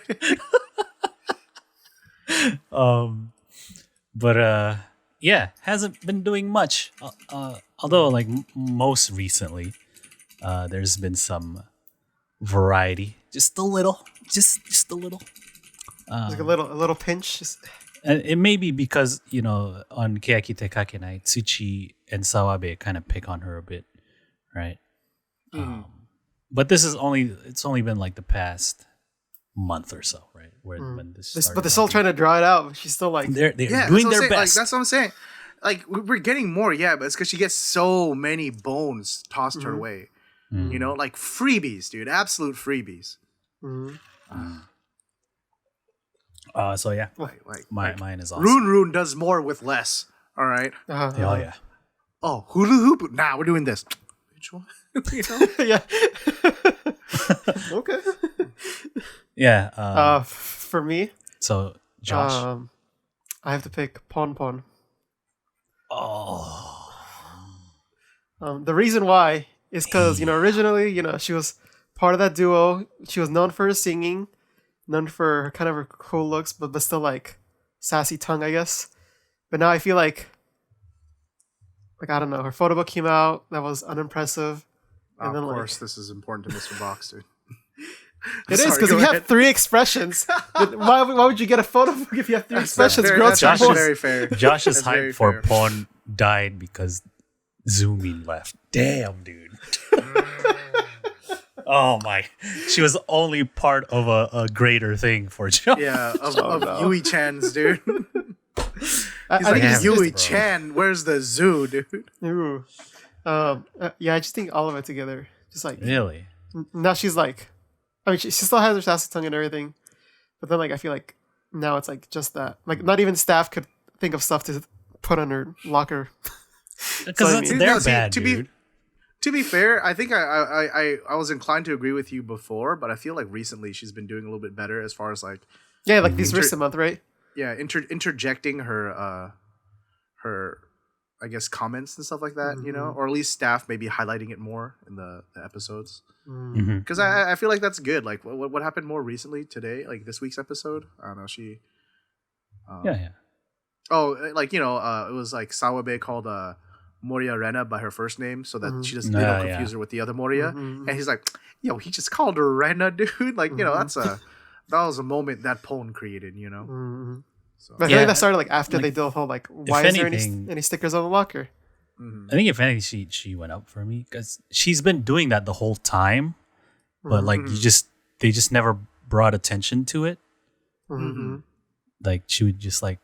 But hasn't been doing much. Although, like most recently, there's been some variety, just a little, just a little. Like a little pinch. And it may be because on Keyakitte Kakenai, Tsuchi and Sawabe kind of pick on her a bit, right? But it's only been like the past month or so, right? When this But they're still trying to draw it out. She's still like they're doing their best. Like, that's what I'm saying. Like, we're getting more, but it's because she gets so many bones tossed her way. Like freebies, dude, absolute freebies. So yeah, mine is awesome. Rune does more with less. All right. Oh yeah. Oh, hula hoop. Nah, we're doing this. Which one? Yeah. Okay. Yeah. For me. So Josh, I have to pick Pon Pon. Oh. The reason why is because originally she was part of that duo. She was known for her singing, known for kind of her cool looks, but still like sassy tongue, I guess. But now I feel like I don't know. Her photo book came out that was unimpressive. And of course, this is important to Mr. Box, dude. It is because if you have 3 expressions, why would you get a photo book if you have 3 expressions? That's very fair. Josh's hype for Pon died because Zoomin left. Damn, dude. Oh my! She was only part of a greater thing for Josh. Yeah, of Yui Chan's, dude. He's I like, think Yui Chan, where's the zoo, dude? Ooh. Yeah, I just think all of it together. Just like Really? now she's like, I mean, she still has her sassy tongue and everything, but then like I feel like now it's like just that. Like not even staff could think of stuff to put on her locker. Because they're bad, dude. To be fair, I think I was inclined to agree with you before, but I feel like recently she's been doing a little bit better as far as like like these recent month, right? Yeah, interjecting her I guess comments and stuff like that, or at least staff maybe highlighting it more in the episodes. Because I feel like that's good. Like what happened more recently today, like this week's episode. I don't know. She. Yeah. Oh, like it was like Sawabe called Moria Rena by her first name, so that she doesn't confuse her with the other Moria. And he's like, "Yo, he just called her Rena, dude." Like that was a moment that Pon created, So. But I think that started like after they did the whole like, why is there any stickers on the locker? I think if anything, she went up for me because she's been doing that the whole time, but like they just never brought attention to it. Like she would just like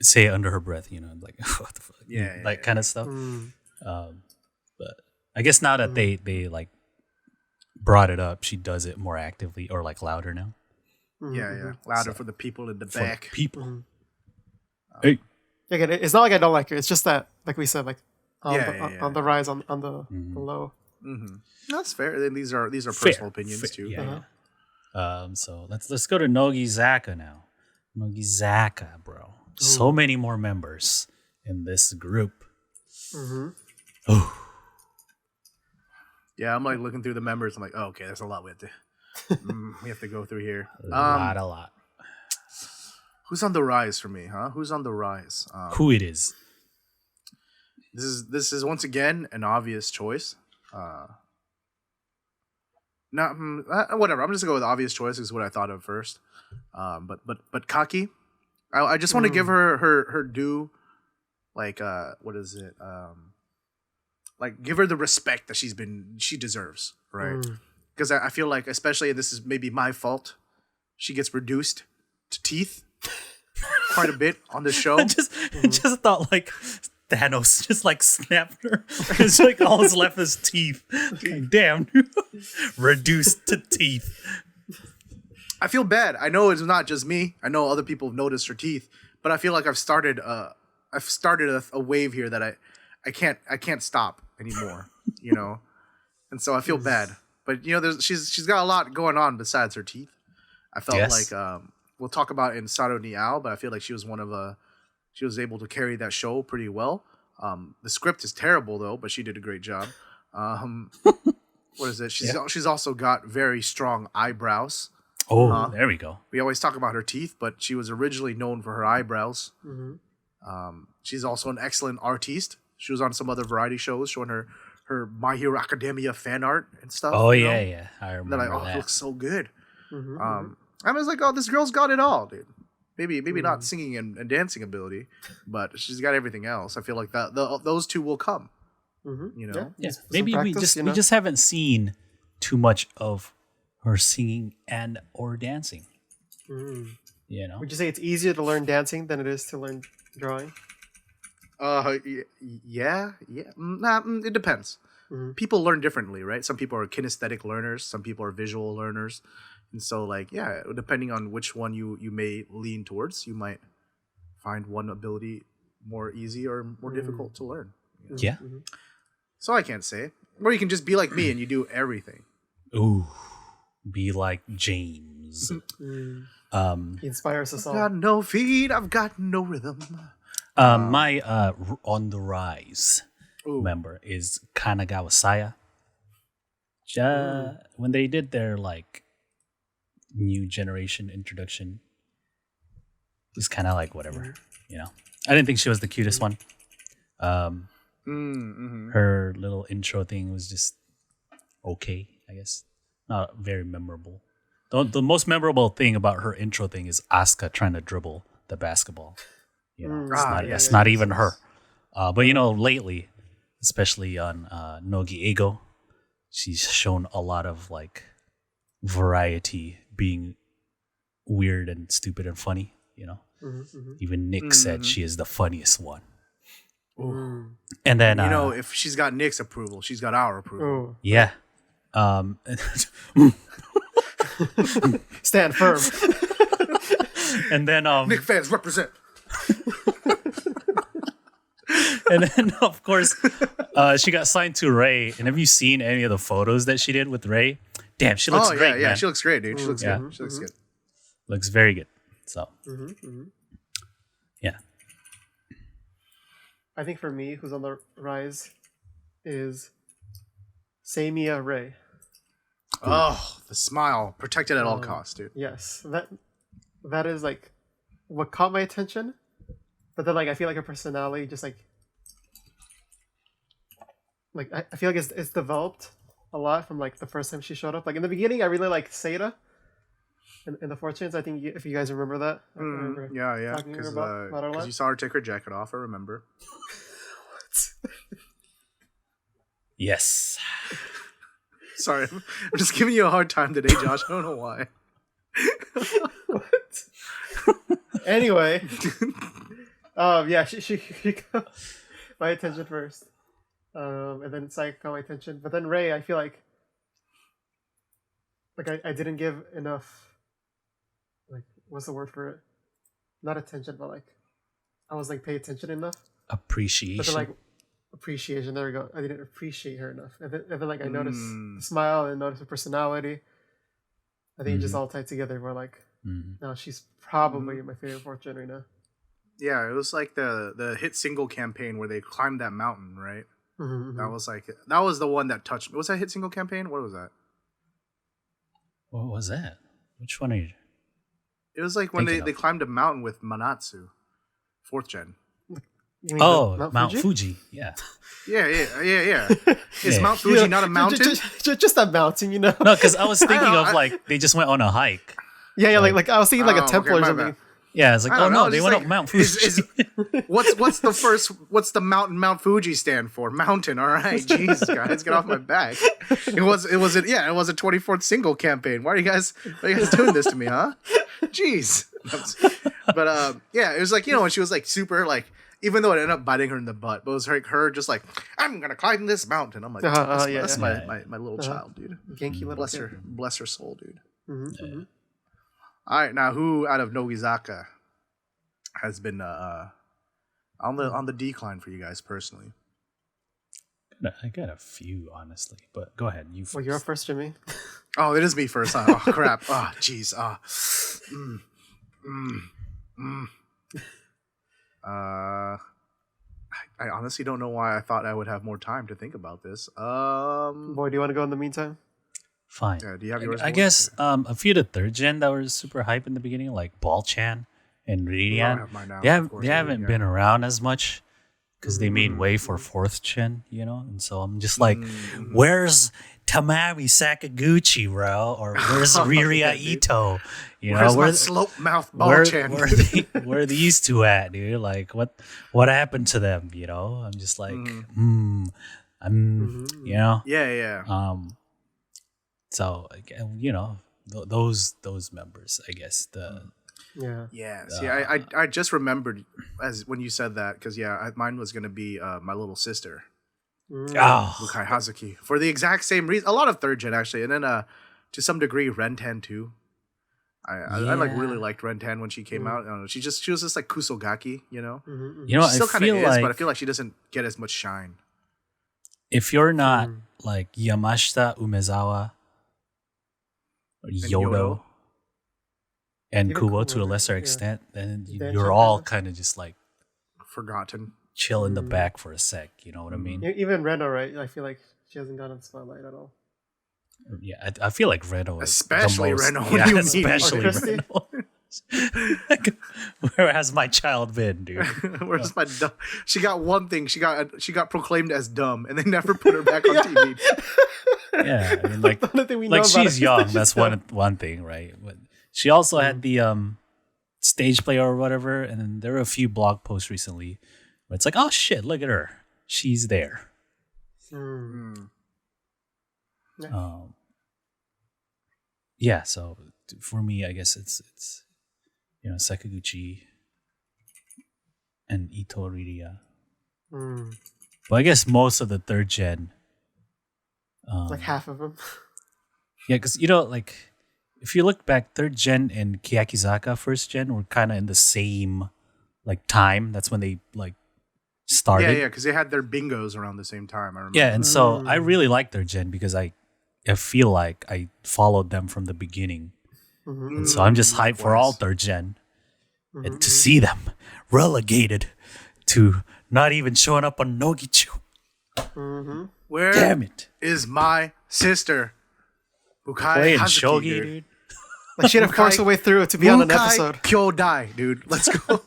say it under her breath, like what the fuck, kind of stuff. But I guess now that they like brought it up, she does it more actively or like louder now. Louder for the people in the back. People. Hey. Again, it's not like I don't like her. It's just that, like we said, like on the rise, on the low. That's fair. And these are personal opinions too. So let's go to Nogizaka now. Nogizaka, bro. So many more members in this group. Oh. Yeah, I'm like looking through the members. I'm like, oh, okay, there's a lot we have to go through here. A lot. Who's on the rise for me, huh? Who's on the rise? Who it is? This is once again an obvious choice. Whatever. I'm just gonna go with obvious choice is what I thought of first. But Kaki, I just want to give her due. Like what is it? Like give her the respect that she deserves, right? Because I feel like, especially, this is maybe my fault, she gets reduced to teeth quite a bit on the show. I just thought like Thanos just like snapped her. It's like all that's left is teeth. Like, damn, reduced to teeth. I feel bad. I know it's not just me. I know other people have noticed her teeth, but I feel like I've started a wave here that I can't stop anymore. And so I feel bad. But she's got a lot going on besides her teeth. I felt like we'll talk about in Saru Ni Au, but I feel like she was she was able to carry that show pretty well. The script is terrible though, but she did a great job. What is it? She's also got very strong eyebrows. Oh, there we go. We always talk about her teeth, but she was originally known for her eyebrows. She's also an excellent artiste. She was on some other variety shows showing her her My Hero Academia fan art and stuff. Oh you know? yeah. I remember They're like, oh, that. it looks so good. Mm-hmm. I was like, oh, this girl's got it all, dude. Maybe not singing and dancing ability, but she's got everything else. I feel like those two will come. Mm-hmm. You know, Yeah, Some maybe practice, we just haven't seen too much of her singing and or dancing. Mm. You know, Would you say it's easier to learn dancing than it is to learn drawing? Yeah. It depends. Mhm. People learn differently, right? Some people are kinesthetic learners, some people are visual learners, and so like depending on which one you may lean towards, you might find one ability more easy or more difficult to learn. You know? yeah. So I can't say, or you can just be like me and you do everything. Ooh, be like James. He inspires us I've all. got no feet, I've got no rhythm. My on the rise Ooh. member is Kanagawa Saya. When they did their like new generation introduction, it's kind of like whatever, you know. I didn't think she was the cutest one. Her little intro thing was just okay, I guess. Not very memorable. The most memorable thing about her intro thing is Asuka trying to dribble the basketball. You know, it's not even her. But you know, lately, especially on Nogi Ego, she's shown a lot of like variety, being weird and stupid and funny. You know, even Nick said she is the funniest one. And then You know, if she's got Nick's approval, she's got our approval. yeah, Stand firm. and then Nick fans represent. and then of course she got signed to Ray. And have you seen any of the photos that she did with Ray? Damn, she looks great. Yeah, man. she looks great, dude. She looks Yeah. good. She looks good. Looks very good. So yeah. I think for me, who's on the rise, is Samiya Ray. Oh, the smile, protected at all costs, dude. Yes, that is like what caught my attention. But then, like, I feel like her personality just like I feel like it's developed a lot from like the first time she showed up. Like in the beginning, I really liked Seda in the Fortunes. I think if you guys remember that. I remember Yeah, talking because about her a lot. you saw her take her jacket off. I remember. Yes. Sorry, I'm just giving you a hard time today, Josh. I don't know why. Anyway, yeah, she got my attention first, and then Psyche got my attention. But then Ray, I feel like I didn't give enough. Like, what's the word for it? Not attention, but like I was like pay attention enough. Appreciation. But then like appreciation. There we go. I didn't appreciate her enough. And then like I noticed the smile and noticed her personality. I think it just all tied together. Where like now she's probably my favorite Fortune right now. Yeah, it was like the hit single campaign where they climbed that mountain, right? That was the one that touched me. Was that hit single campaign? What was that? What was that? Which one are you? It was like when they climbed a mountain with Manatsu, 4th gen. You mean Oh, Mount Fuji? Yeah. Yeah. Is Mount Fuji not a mountain? Just a mountain, you know? No, because I was thinking of like they just went on a hike. Yeah, like I was thinking like a temple or my something. bad. Yeah, it's like, I don't know, they just went like, up Mount Fuji. What's the mountain Mount Fuji stand for? Mountain, all right. Jesus, guys, get off my back. It was a 24th single campaign. Why are you guys doing this to me, huh? Jeez. But yeah, it was like, you know, when she was like super like, even though it ended up biting her in the butt, but it was like her just like, I'm gonna climb this mountain. I'm like, that's my little child, dude. Genki little Bless her soul, dude. Mm-hmm. All right, now who out of Nogizaka has been on the decline for you guys personally? I got a few, honestly, but go ahead. You. Well, you're up first, Jimmy. Oh, it is me first. Huh? Oh crap! Oh jeez. I honestly don't know why I thought I would have more time to think about this. Boy, do you want to go in the meantime? Fine. Yeah, do you have yours? I guess a few of the 3rd gen that were super hype in the beginning, like Ball Chan and Ridian. I have mine now, They haven't been around as much, because they made way for fourth gen, you know. And so I'm just like, where's Tamami Sakaguchi, bro? Or where's Riria Ito? You Where's know, my slope mouth ball chan? Where are these two at, dude? Like, what happened to them? You know, I'm just like, you know, Yeah. So you know, those members, I guess Yeah. See, I just remembered as when you said that because mine was gonna be my little sister, Mukai Hazuki, for the exact same reason. A lot of third gen actually, and then to some degree Renten too. I like really liked Renten when she came out. I don't know, she was just like Kusogaki, you know. You know, she still kind of is, but I feel like she doesn't get as much shine. If you're not like Yamashita Umezawa, or Yodo, and Kubo to a lesser extent, then you're all kind of just like forgotten, chill in the back for a sec. You know what I mean? Even Reno, right? I feel like she hasn't gotten the spotlight at all. Yeah, I feel like Reno, especially Reno. Yeah, especially Reno. Where has my child been, dude? Where's my dumb? She got one thing. She got proclaimed as dumb, and they never put her back on TV. Yeah, I mean, like she's young. That's one thing, right? But she also had the stage play or whatever, and then there were a few blog posts recently where it's like, oh shit, look at her, she's there. Yeah. So for me, I guess it's you know, Sakaguchi and Ito Riria. But I guess most of the third gen, like half of them. Yeah, because you know, like if you look back, third gen and Keyakizaka first gen were kind of in the same like time. That's when they like started. Yeah, because they had their bingos around the same time. I remember. Yeah, and so I really like third gen because I feel like I followed them from the beginning. And so I'm just hyped for all third gen. And to see them relegated to not even showing up on Nogizaka. Where Damn it. is my sister? Bukai Playing Hazuki, shogi, dude. Like she had to force her way through to be on an episode. Kyodai, dude. Let's go.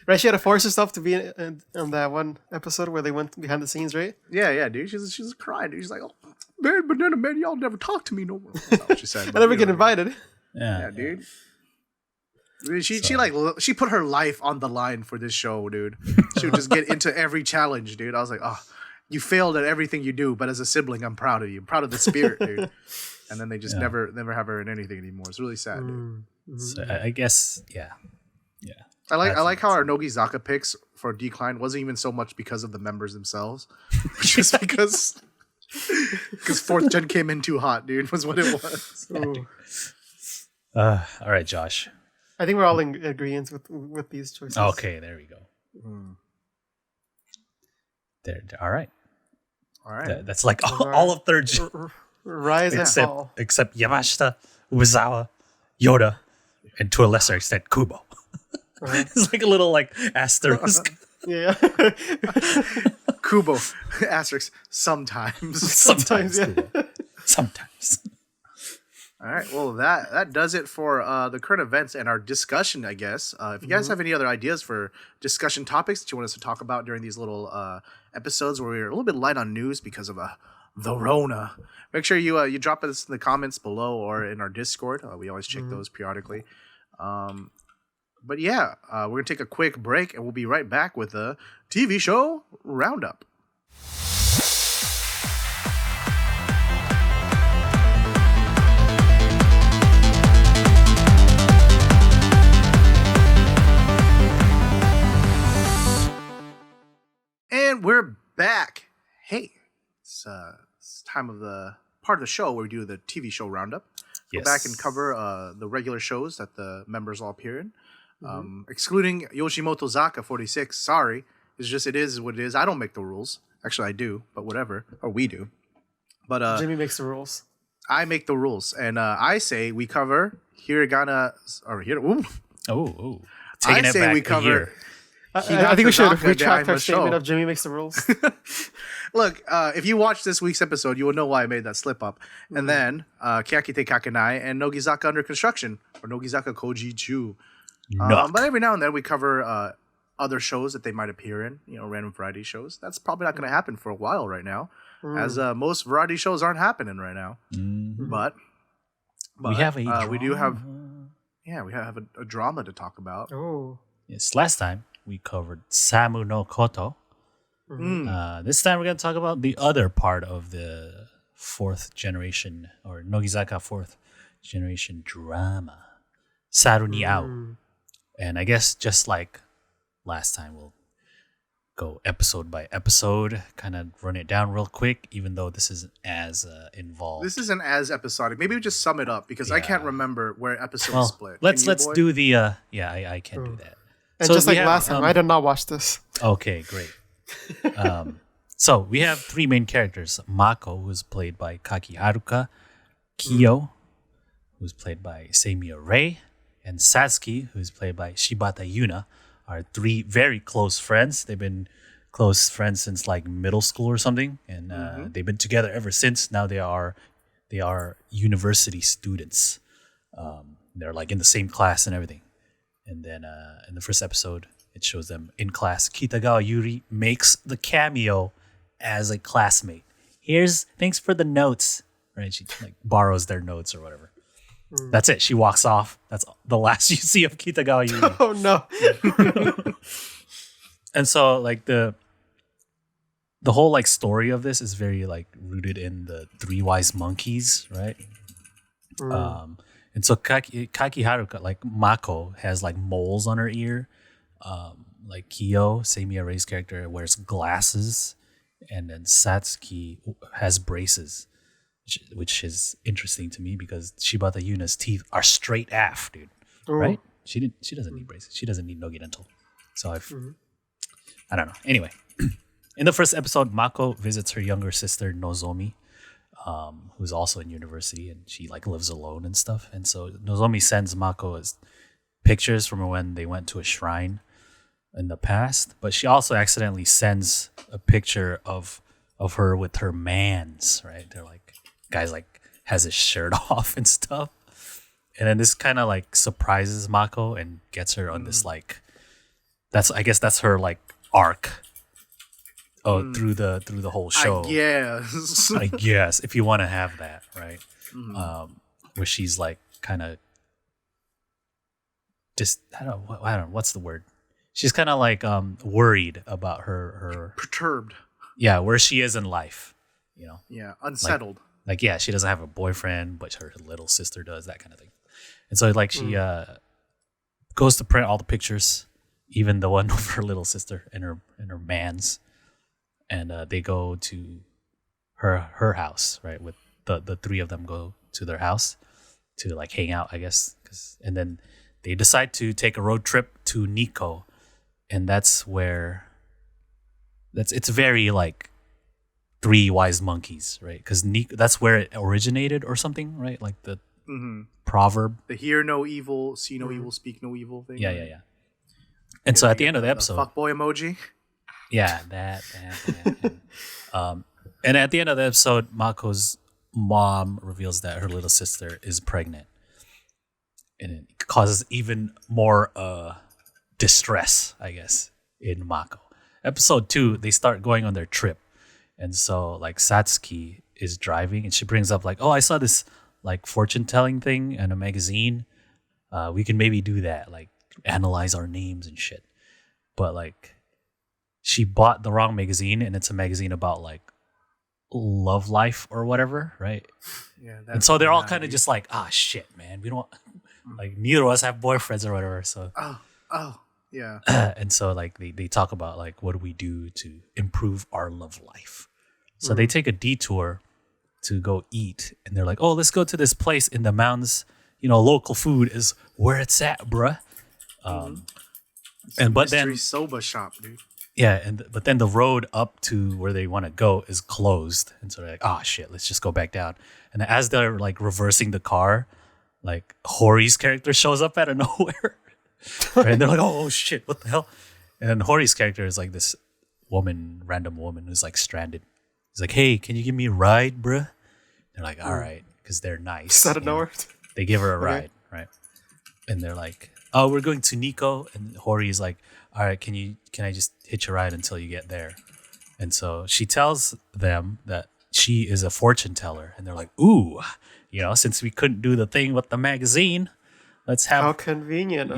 Right, she had to force herself to be in that one episode where they went behind the scenes, right? Yeah, dude. She's crying, dude. She's like, oh, man, Banana Man, y'all never talk to me no more. That's not what she said. I never get invited. Yeah, dude. I mean, she put her life on the line for this show, dude. She would just get into every challenge, dude. I was like, oh, you failed at everything you do, but as a sibling, I'm proud of you. I'm proud of the spirit, dude. And then they just never have her in anything anymore. It's really sad, dude. So I guess, yeah. I like how our Nogizaka picks for Decline wasn't even so much because of the members themselves, just because fourth gen came in too hot, dude. Was what it was. All right, Josh. I think we're all in agreement with these choices. Okay, there we go. There. All right. That's like all of third gen. Rise and fall. Except Yamashita, Uezawa, Yoda, and to a lesser extent, Kubo. It's like a little like asterisk. Yeah. Kubo, asterisk, sometimes. Sometimes. All right, well, that does it for the current events and our discussion, I guess. If you guys have any other ideas for discussion topics that you want us to talk about during these little episodes where we're a little bit light on news because of the Rona, make sure you drop us in the comments below or in our Discord. We always check those periodically. But yeah, we're going to take a quick break and we'll be right back with the TV show roundup. And we're back. Hey, it's time of the part of the show where we do the TV show roundup. Go back and cover the regular shows that the members all appear in. Excluding Yoshimoto Zaka 46. Sorry. It is what it is. I don't make the rules. Actually, I do, but whatever. Or we do. But Jimmy makes the rules. I make the rules. And I say we cover Hiragana... Or here. Ooh. Oh. I say we cover... I think we should retract our statement of Jimmy makes the rules. Look, if you watch this week's episode, you will know why I made that slip up. And then Keyakitte Kakenai and Nogizaka Under Construction, or Nogizaka Koujichuu. But every now and then we cover other shows that they might appear in, random variety shows. That's probably not going to happen for a while right now, as most variety shows aren't happening right now. Mm-hmm. But we have a we do have we have a drama to talk about. Oh. Yes, last time we covered Samu no Koto. This time we're going to talk about the other part of the fourth generation or Nogizaka fourth generation drama, Saru Ni Au. And I guess just like last time, we'll go episode by episode, kind of run it down real quick, even though this isn't as involved. This isn't as episodic. Maybe we just sum it up because I can't remember where episodes split. Let's do the I can do that. And so just like last time, I did not watch this. Okay, great. So we have three main characters: Mako, who's played by Kaki Haruka, Kyo, who's played by Semiya Rei, and Satsuki, who's played by Shibata Yuna, are three very close friends. They've been close friends since like middle school or something, and they've been together ever since. Now they are university students. They're like in the same class and everything. And then in the first episode, it shows them in class. Kitagawa Yuri makes the cameo as a classmate. Thanks for the notes. Right? She like borrows their notes or whatever. That's it. She walks off. That's the last you see of Kitagawa Yuri. Oh no. And so like the whole like story of this is very like rooted in the Three Wise Monkeys, right? And so Kaki Haruka, like Mako, has like moles on her ear. Like Kyo, Semiya Rei's character, wears glasses, and then Satsuki has braces, which is interesting to me because Shibata Yuna's teeth are straight af, dude. Right? She doesn't need braces. She doesn't need Nogi dental. So I don't know. Anyway, in the first episode, Mako visits her younger sister Nozomi, who's also in university, and she like lives alone and stuff. And so Nozomi sends Mako pictures from when they went to a shrine in the past, but she also accidentally sends a picture of her with her mans, right? They're like guys like has his shirt off and stuff. And then this kind of like surprises Mako and gets her on this like I guess that's her like arc through the whole show. I guess if you want to have that, right? Where she's like kind of just I don't know what's the word. She's kind of like worried about her perturbed. Yeah, where she is in life, Yeah, unsettled. Like she doesn't have a boyfriend, but her little sister does, that kind of thing. And so like she goes to print all the pictures, even the one of her little sister and her mans, and they go to her house, right? With the three of them go to their house to like hang out, I guess, and then they decide to take a road trip to Nikko, and that's where it's very like Three Wise Monkeys, right? Because that's where it originated or something, right? Like the proverb, the hear no evil, see no evil, speak no evil thing. Yeah. And so at the end of the episode, fuckboy emoji. Yeah, that. And at the end of the episode, Mako's mom reveals that her little sister is pregnant, and it causes even more distress, I guess, in Mako. Episode 2, they start going on their trip, and so like Satsuki is driving, and she brings up like, "Oh, I saw this like fortune telling thing in a magazine. We can maybe do that, like analyze our names and shit." But like, she bought the wrong magazine, and it's a magazine about like love life or whatever, right? Yeah. And so they're all kind of just like, "Ah, shit, man, we don't like neither of us have boyfriends or whatever." So yeah. And so like they talk about like what do we do to improve our love life. So they take a detour to go eat, and they're like, "Oh, let's go to this place in the mountains. Local food is where it's at, bruh." But then soba shop, dude. Yeah, but then the road up to where they want to go is closed, and so they're like, "Oh shit, let's just go back down." And as they're like reversing the car, like Hori's character shows up out of nowhere, right? And they're like, "Oh shit, what the hell?" And then Hori's character is like this random woman who's like stranded. He's like, "Hey, can you give me a ride, bruh?" They're like, "All right," because they're nice. Out of nowhere. They give her a ride, right? And they're like, "Oh, we're going to Nico," and Hori is like, "All right, can I just hitch a ride until you get there?" And so she tells them that she is a fortune teller, and they're like, "Ooh, since we couldn't do the thing with the magazine, let's have how convenient,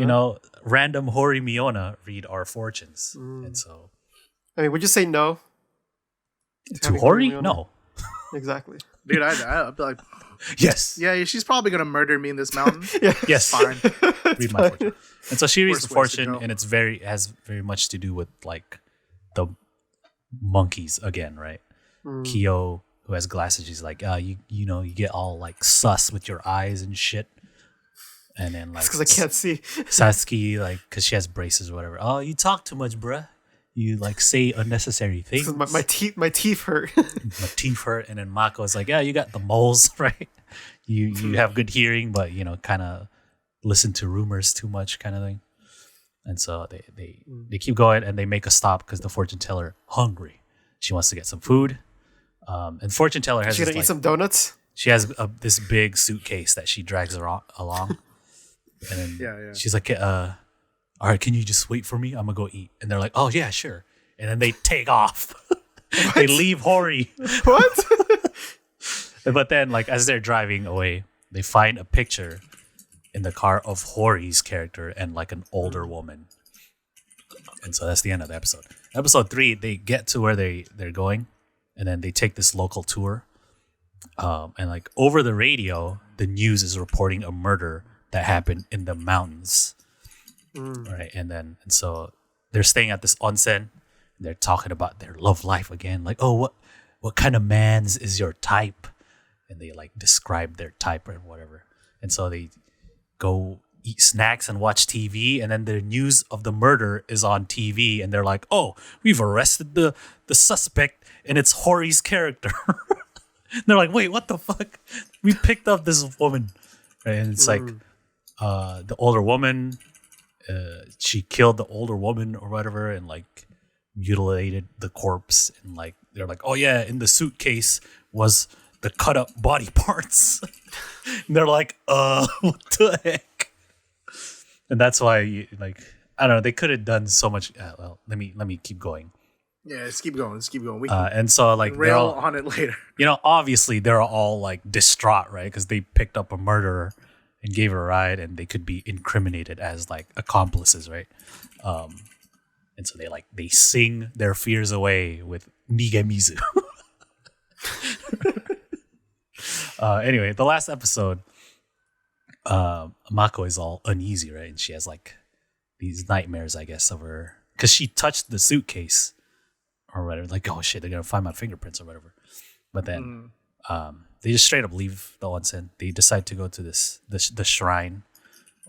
random Hori Miona read our fortunes." And so, I mean, would you say no to Hori? No. Exactly. Dude, I'd be like, Yes. yeah, she's probably gonna murder me in this mountain. Yes. Fine. Read my fortune. And so she reads the Worst ways to fortune, go. and has very much to do with like the monkeys again, right? Kyo, who has glasses, she's like, you get all like sus with your eyes and shit. And then like, Because I can't see. Sasaki, like, because she has braces or whatever. Oh, you talk too much, bruh. You like say unnecessary things. My teeth hurt. My teeth hurt. And then Mako is like, yeah, you got the moles, right? You have good hearing, but kind of listen to rumors too much, kind of thing. And so they keep going, and they make a stop because the fortune teller hungry. She wants to get some food. And fortune teller has She gonna eat some donuts. She has this big suitcase that she drags along. And then she's like, all right, can you just wait for me? I'm gonna go eat. And they're like, oh yeah, sure. And then they take off. They leave Hori. What? But then, like, as they're driving away, they find a picture in the car of Hori's character and like an older woman. And so that's the end of the episode. Episode 3, they get to where they're going, and then they take this local tour. And like over the radio, the news is reporting a murder that happened in the mountains. Right. And so they're staying at this onsen. They're talking about their love life again. Like, oh, what kind of mans is your type? And they like describe their type or whatever. And so they go eat snacks and watch TV. And then the news of the murder is on TV. And they're like, oh, we've arrested the suspect, and it's Hori's character. And they're like, wait, what the fuck? We picked up this woman. Right? And it's like the older woman. She killed the older woman or whatever, and like mutilated the corpse. And like they're like, oh yeah, in the suitcase was the cut up body parts. And they're like, what the heck? And that's why, like, I don't know, they could have done so much. Well, let me keep going. Yeah, let's keep going. We and so like they're rail all on it later. Obviously they're all like distraught, right? Because they picked up a murderer and gave her a ride, and they could be incriminated as like accomplices, right? And so they sing their fears away with Nigemizu. Anyway, the last episode, Mako is all uneasy, right? And she has like these nightmares, I guess, of her, because she touched the suitcase or whatever. Like, oh shit, they're gonna find my fingerprints or whatever. But then they just straight up leave the onsen. They decide to go to the shrine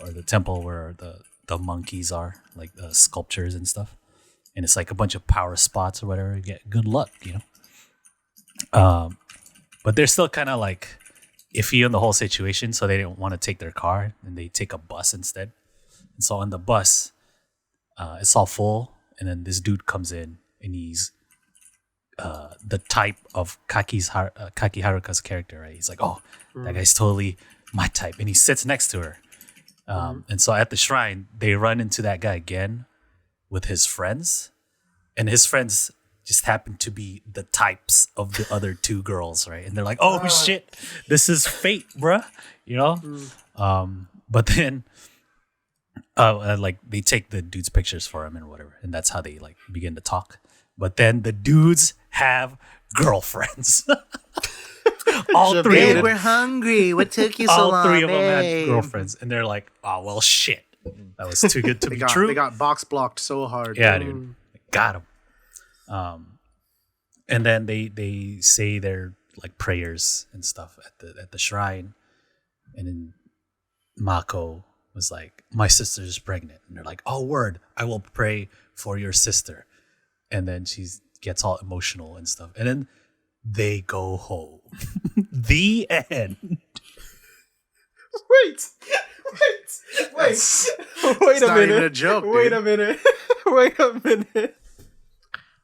or the temple where the monkeys are, like the sculptures and stuff. And it's like a bunch of power spots or whatever. You get good luck, But they're still kind of like iffy on the whole situation, so they didn't want to take their car, and they take a bus instead. And so on the bus, it's all full, and then this dude comes in, and he's the type of Kaki Haruka's character, right? He's like, oh, that guy's totally my type, and he sits next to her. And so at the shrine, they run into that guy again with his friends, and his friends just happen to be the types of the other two girls, right? And they're like, oh shit, this is fate, bruh, But then like they take the dude's pictures for him and whatever, and that's how they like begin to talk. But then the dudes have girlfriends. All three of them. We're hungry. What took you so long? All three of them had girlfriends, and they're like, oh well, shit, that was too good to be true. They got box blocked so hard. Yeah, dude, got him. And then they say their like prayers and stuff at the shrine, and then Mako was like, my sister's pregnant, and they're like, oh word, I will pray for your sister. And then she gets all emotional and stuff, and then they go home. The end. Wait Wait a not minute. even a joke, dude. Wait a minute.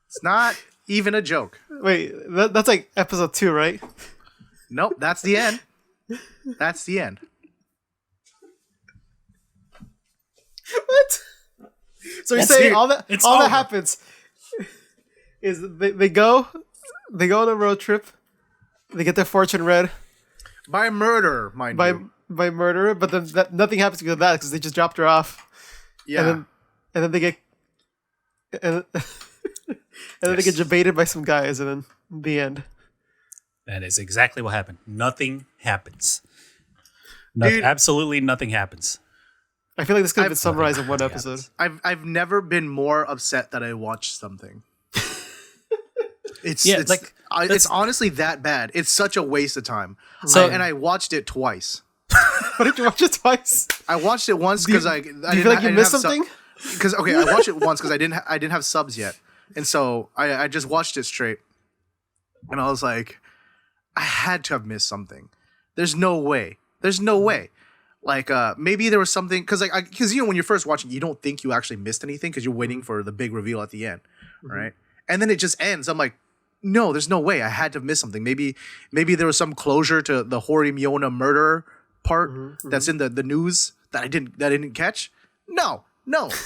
It's not even a joke. Wait, that's like episode 2, right? Nope, that's the end. That's the end. What? So you're That's saying it. all that It's all that over. happens is they go on a road trip, they get their fortune read By murder, mind you. by murderer, but then nothing happens because of that because they just dropped her off. Yeah. And then they get and then they get debated by some guys, and then the end. That is exactly what happened. Nothing happens. Dude. Absolutely nothing happens. I feel like this could have been I've- summarized in one episode. I've never been more upset that I watched something. It's that's- honestly that bad. It's such a waste of time. So- And I watched it twice. Why did you watch it twice? I watched it once because I Do you feel like you missed something? Because I watched it once because I didn't have subs yet, and so I just watched it straight, and I was like, I had to have missed something. There's no way. Like maybe there was something because when you're first watching, you don't think you actually missed anything because you're waiting for the big reveal at the end, right? And then it just ends. I'm like, no, there's no way. I had to have missed something. Maybe there was some closure to the Hori Miona murder part that's in the news that I didn't catch. No,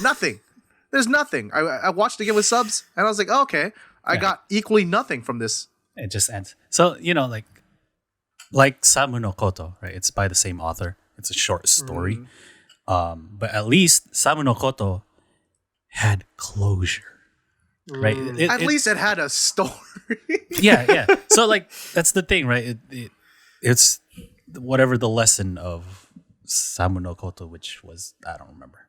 nothing. There's nothing. I watched it again with subs, and I was like, oh, okay, I got equally nothing from this. It just ends. So, like Samu no Koto, right? It's by the same author. It's a short story. But at least Samu no Koto had closure. Right? At least it had a story. Yeah. So like that's the thing, right? It's whatever the lesson of Samu no Koto, which was I don't remember.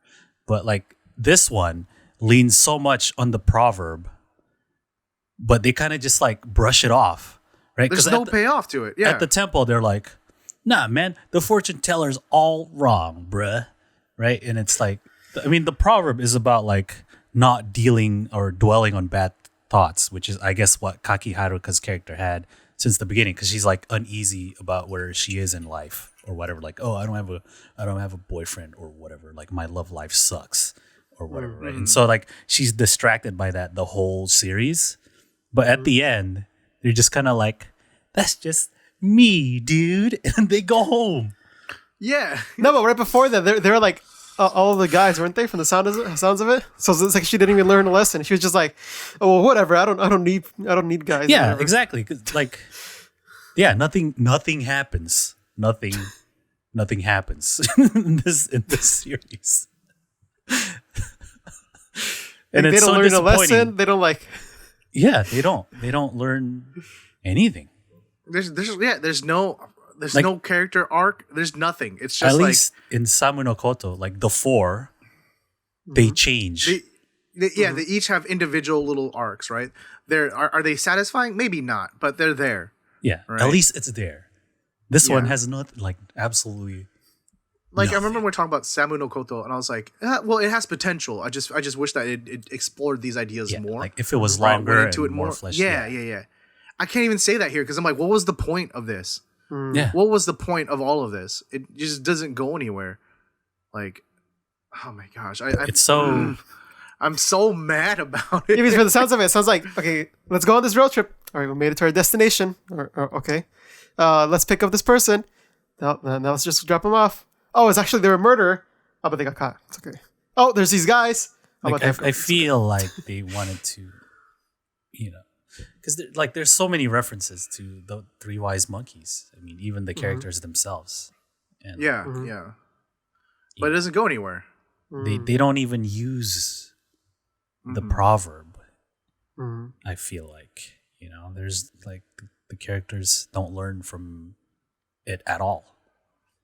But like this one leans so much on the proverb, but they kind of just like brush it off. Right? There's no payoff to it. Yeah. At the temple, they're like, nah, man, the fortune teller's all wrong, bruh. Right? And it's like, I mean, the proverb is about like not dealing or dwelling on bad thoughts, which is, I guess, what Kaki Haruka's character had since the beginning, because she's like uneasy about where she is in life or whatever. Like, oh, I don't have a boyfriend or whatever. Like, my love life sucks or whatever, right? And so like she's distracted by that the whole series. But at the end, they're just kind of like, that's just me, dude. And they go home. Yeah. No, but right before that, they were like all of the guys, weren't they? From the sounds of it. So it's like she didn't even learn a lesson. She was just like, oh well, whatever. I don't need guys. Yeah, whatever. exactly. 'Cause, like, yeah, nothing happens. Nothing happens in this series. And Like, they it's don't so learn a lesson. disappointing. They don't like. Yeah, they don't learn anything. There's no Like- no character arc. There's nothing. It's At just like least in Samu no Koto, like the four, they change. they each have individual little arcs, right? Are they satisfying? Maybe not, but they're there. Yeah, Right. at least it's there. This one Yeah. has not like absolutely. Like I Nothing. remember we're talking about Samu no Koto, and I was like, well, it has potential. I just wish that it explored these ideas Yeah, more. like if it was right, longer went and into it more fleshed. Yeah. I can't even say that here because I'm like, what was the point of this? Yeah. What was the point of all of this? It just doesn't go anywhere. Like, oh my gosh, It's so. I'm so mad about it. Yeah, because for the sounds of it sounds like, okay, let's go on this road trip. All right, we made it to our destination. Or okay, let's pick up this person. Now let's just drop them off. Oh, it's actually they're a murderer. Oh, but they got caught. It's okay. Oh, there's these guys. Oh, Like, but they're I feel like they wanted to, because there's so many references to the Three Wise Monkeys. I mean, even the characters themselves. And Yeah. But it doesn't go anywhere. they don't even use the proverb. I feel like there's like the characters don't learn from it at all.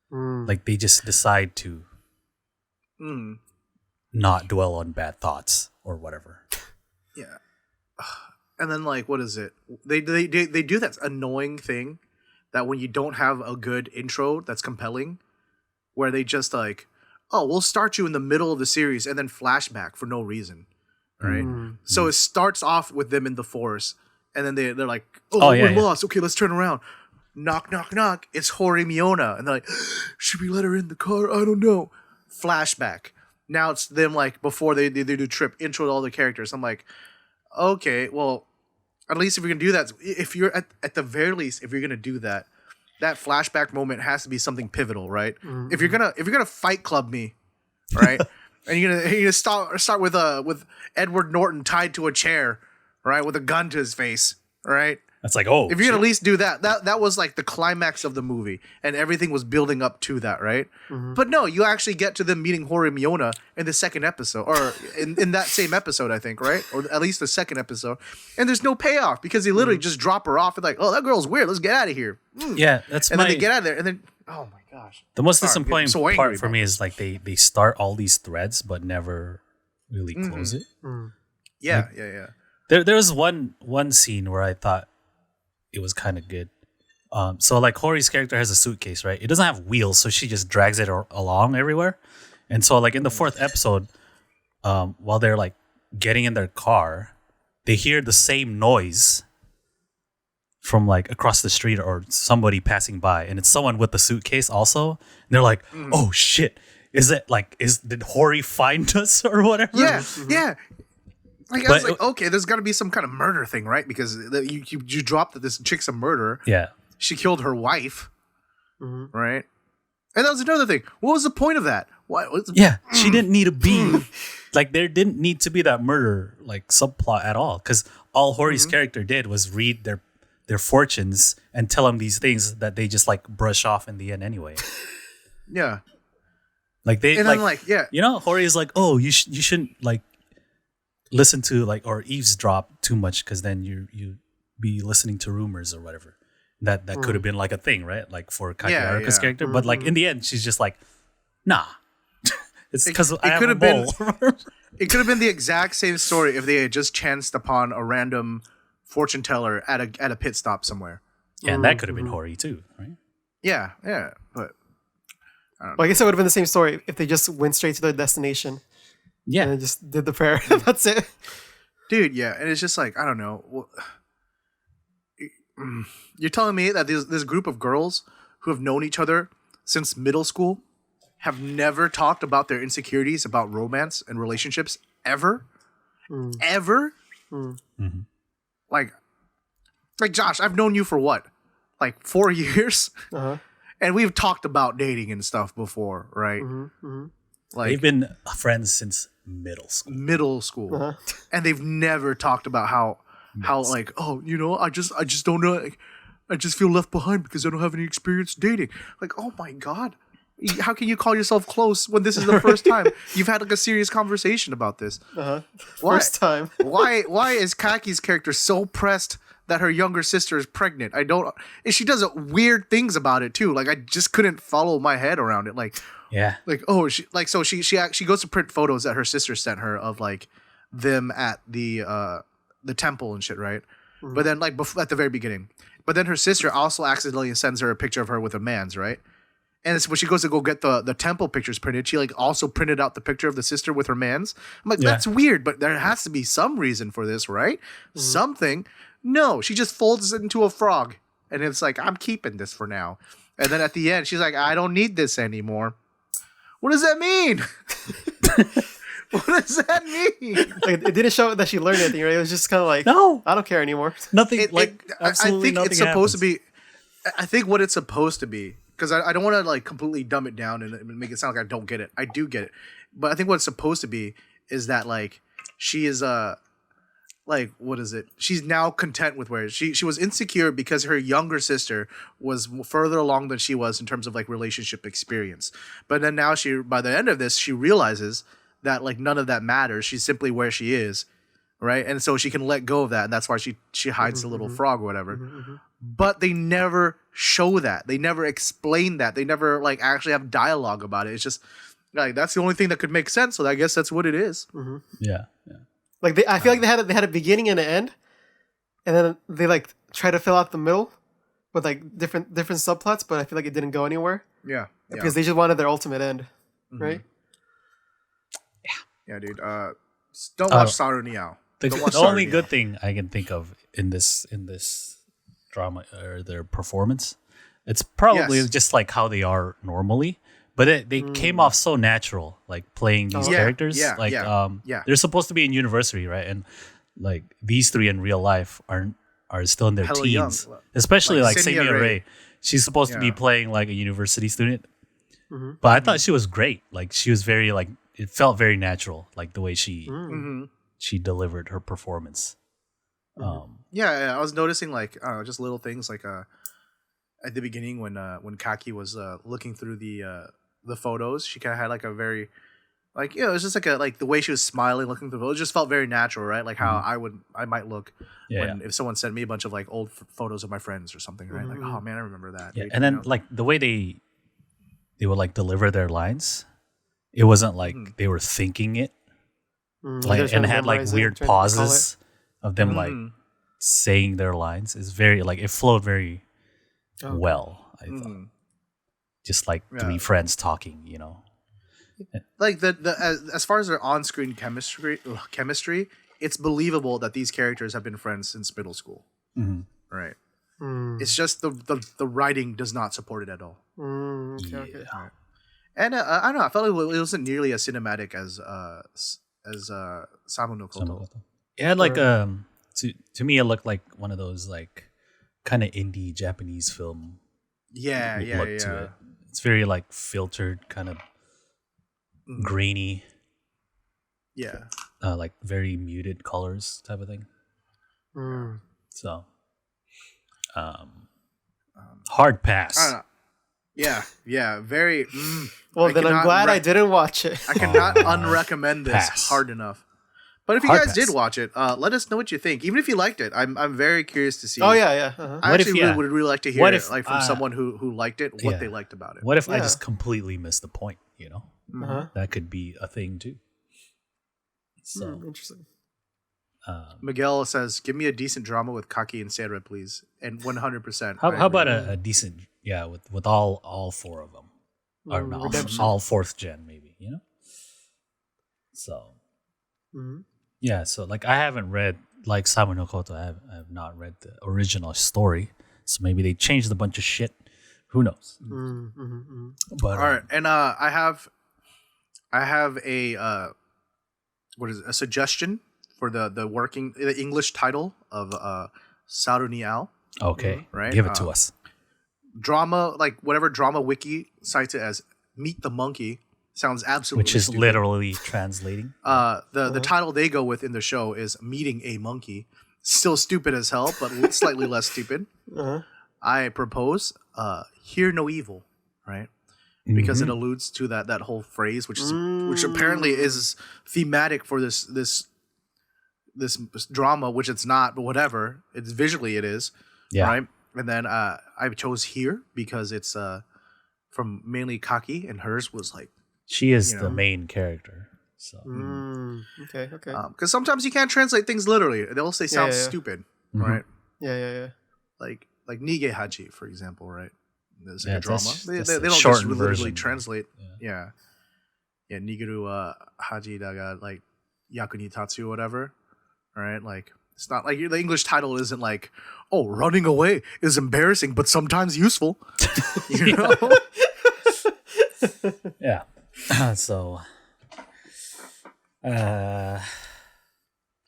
Like they just decide to not dwell on bad thoughts or whatever. Yeah. And then like, what is it? They do that annoying thing that when you don't have a good intro that's compelling, where they just like, oh, we'll start you in the middle of the series and then flashback for no reason, right? So it starts off with them in the forest, and then they're like, oh, we're lost. Okay, let's turn around. Knock, knock, knock. It's Hori Miona, and they're like, should we let her in the car? I don't know. Flashback. Now it's them like before they do trip intro to all the characters. I'm like, okay, well, at least if you're gonna do that, if you're at the very least, if you're gonna do that, that flashback moment has to be something pivotal, right? If you're gonna Fight Club me, right, And you're gonna start with Edward Norton tied to a chair, right, with a gun to his face, right? That's like, oh, if you're gonna at least do that was like the climax of the movie, and everything was building up to that, right? But no, you actually get to them meeting Hori Miona in the second episode, or in that same episode, I think, right? Or at least the second episode, and there's no payoff because they literally just drop her off and like, oh, that girl's weird, let's get out of here. Yeah, that's and then they get out of there, and then oh my gosh, the most disappointing part for me is like they start all these threads but never really close it. Yeah. There was one scene where I thought it was kind of good. So like Hori's character has a suitcase, right? It doesn't have wheels, so she just drags it along everywhere. And so like in the fourth episode, while they're like getting in their car, they hear the same noise from like across the street or somebody passing by, and it's someone with the suitcase also. And they're like, "Oh shit! Did Hori find us or whatever?" Yeah, yeah. Like, I was like, okay, there's got to be some kind of murder thing, right? Because you dropped that this chick's a murderer. Yeah. She killed her wife, right? And that was another thing. What was the point of that? She didn't need to be... like, there didn't need to be that murder, like, subplot at all. Because all Hori's character did was read their fortunes and tell them these things that they just, like, brush off in the end anyway. Yeah. Like, they... And I'm like, yeah. You know, Hori is like, oh, you shouldn't, like... listen to like or eavesdrop too much because then you be listening to rumors or whatever that could have been like a thing, right? Like for Kakeharuka's character, but like in the end she's just like, nah. It's because I have a mole. It could have been the exact same story if they had just chanced upon a random fortune teller at a pit stop somewhere. Yeah, and that could have been Hori too, right? Yeah, but I don't know. Well, I guess it would have been the same story if they just went straight to their destination. Yeah. And just did the prayer. That's it. Dude, yeah. And it's just like, I don't know. You're telling me that this group of girls who have known each other since middle school have never talked about their insecurities about romance and relationships ever? Ever? Like Josh, I've known you for what? Like 4 years? And we've talked about dating and stuff before, right? Like, they've been friends since middle school. And they've never talked about how like, oh, you know, I just don't know, I just feel left behind because I don't have any experience dating. Like, oh my god, how can you call yourself close when this is the first time you've had like a serious conversation about this? First time. why is Kaki's character so pressed that her younger sister is pregnant? And she does weird things about it too. Like, I just couldn't follow my head around it. Like, yeah. Like, oh, she goes to print photos that her sister sent her of like them at the temple and shit, right? But then like at the very beginning, but then her sister also accidentally sends her a picture of her with a man's, right? And it's when she goes to go get the temple pictures printed, she like also printed out the picture of the sister with her man's. I'm like, that's weird, but there has to be some reason for this, right? Something. No, she just folds it into a frog, and it's like, I'm keeping this for now. And then at the end, she's like, I don't need this anymore. What does that mean? What does that mean? Like, it didn't show that she learned anything, right? It was just kind of like, no, I don't care anymore. Nothing. I Absolutely think nothing it's supposed happens. to be. I think what it's supposed to be, because I don't want to like completely dumb it down and make it sound like I don't get it. I do get it, but I think what it's supposed to be is that like she is like, what is it? She's now content with where she was insecure because her younger sister was further along than she was in terms of like relationship experience. But then now by the end of this, she realizes that like none of that matters. She's simply where she is, right? And so she can let go of that, and that's why she hides the little frog or whatever. But they never show that. They never explain that. They never like actually have dialogue about it. It's just like that's the only thing that could make sense. So I guess that's what it is. Yeah. Like I feel like they had a beginning and an end, and then they like try to fill out the middle with like different subplots, but I feel like it didn't go anywhere. Yeah. Because they just wanted their ultimate end, right? Yeah, dude. Don't watch Saru Ni Au. The only good thing I can think of in this drama or their performance, it's probably just like how they are normally. But they came off so natural, like playing these characters. They're supposed to be in university, right? And like these three in real life are still in their teens, especially like Seiya Ray. She's supposed to be playing like a university student, but I thought she was great. Like she was very like it felt very natural, like the way she Mm-hmm. she delivered her performance. Yeah, I was noticing like just little things like at the beginning when Kaki was looking through the photos, she kind of had like a very like it was just like the way she was smiling, looking through the photos, it just felt very natural, right? Like how I might look if someone sent me a bunch of like old photos of my friends or something, right? Like oh man, I remember that. Yeah, Dude, and then like the way they would like deliver their lines, it wasn't like they were thinking it, like and had like weird pauses of them like saying their lines. It's very like it flowed very well. I thought, just like three friends talking, you know. Like as far as their on-screen chemistry, it's believable that these characters have been friends since middle school, right? It's just the writing does not support it at all. Okay. Right. And I don't know. I felt like it wasn't nearly as cinematic as Samu no Koto. It had like to me it looked like one of those like kind of indie Japanese film. Yeah. To it. It's very like filtered, kind of grainy. Yeah. Like very muted colors type of thing. So, hard pass. I don't know. Yeah, very. Well, then I'm glad I didn't watch it. I cannot unrecommend this hard enough. But if you guys did watch it, let us know what you think. Even if you liked it, I'm very curious to see. Oh yeah. Uh-huh. I actually would really like to hear it, like from someone who liked it, what they liked about it. What if I just completely missed the point? You know, that could be a thing too. So interesting. Miguel says, "Give me a decent drama with Kaki and Sarah, please." And 100%. How about a decent with all four of them, or no, all fourth gen maybe, you know. So yeah, so like I haven't read like Samu no Koto. I have not read the original story, so maybe they changed a bunch of shit. Who knows? But all right, and I have a a suggestion for the English title of Saru Ni Au. Okay, right. Give it to us. Drama, like whatever drama wiki cites it as "Meet the Monkey" sounds absolutely which is stupid. Literally translating. The title they go with in the show is "Meeting a Monkey." Still stupid as hell, but slightly less stupid. I propose "Hear No Evil," right? Because it alludes to that whole phrase, which apparently is thematic for this drama, which it's not, but whatever. It's visually it is, right? And then I chose "Here" because it's from mainly Kaki, and hers was like she is the main character. So okay. Because sometimes you can't translate things literally; they'll say sound stupid, right? Yeah. Like Nige Haji, for example, right? There's like a drama. They don't just literally translate. Yeah. Nigeru Haji daga like yaku ni tatsu or whatever. Right? Like it's not like the English title isn't like, oh, running away is embarrassing but sometimes useful. You know? Yeah. So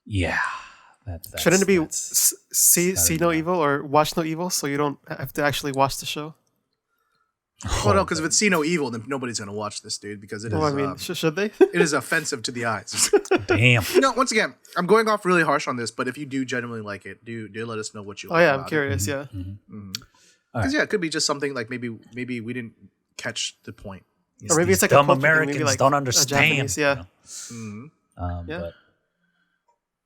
yeah. Shouldn't it be see no evil or watch no evil, so you don't have to actually watch the show? Well, no, because if it's "See No Evil," then nobody's gonna watch this, dude. Because it is. I mean, should they? It is offensive to the eyes. Damn. Once again, I'm going off really harsh on this, but if you do genuinely like it, do let us know what you. Oh yeah, I'm curious. Yeah. Because it could be just something like maybe we didn't catch the point, or maybe it's like dumb a Americans maybe like don't understand. Japanese, yeah.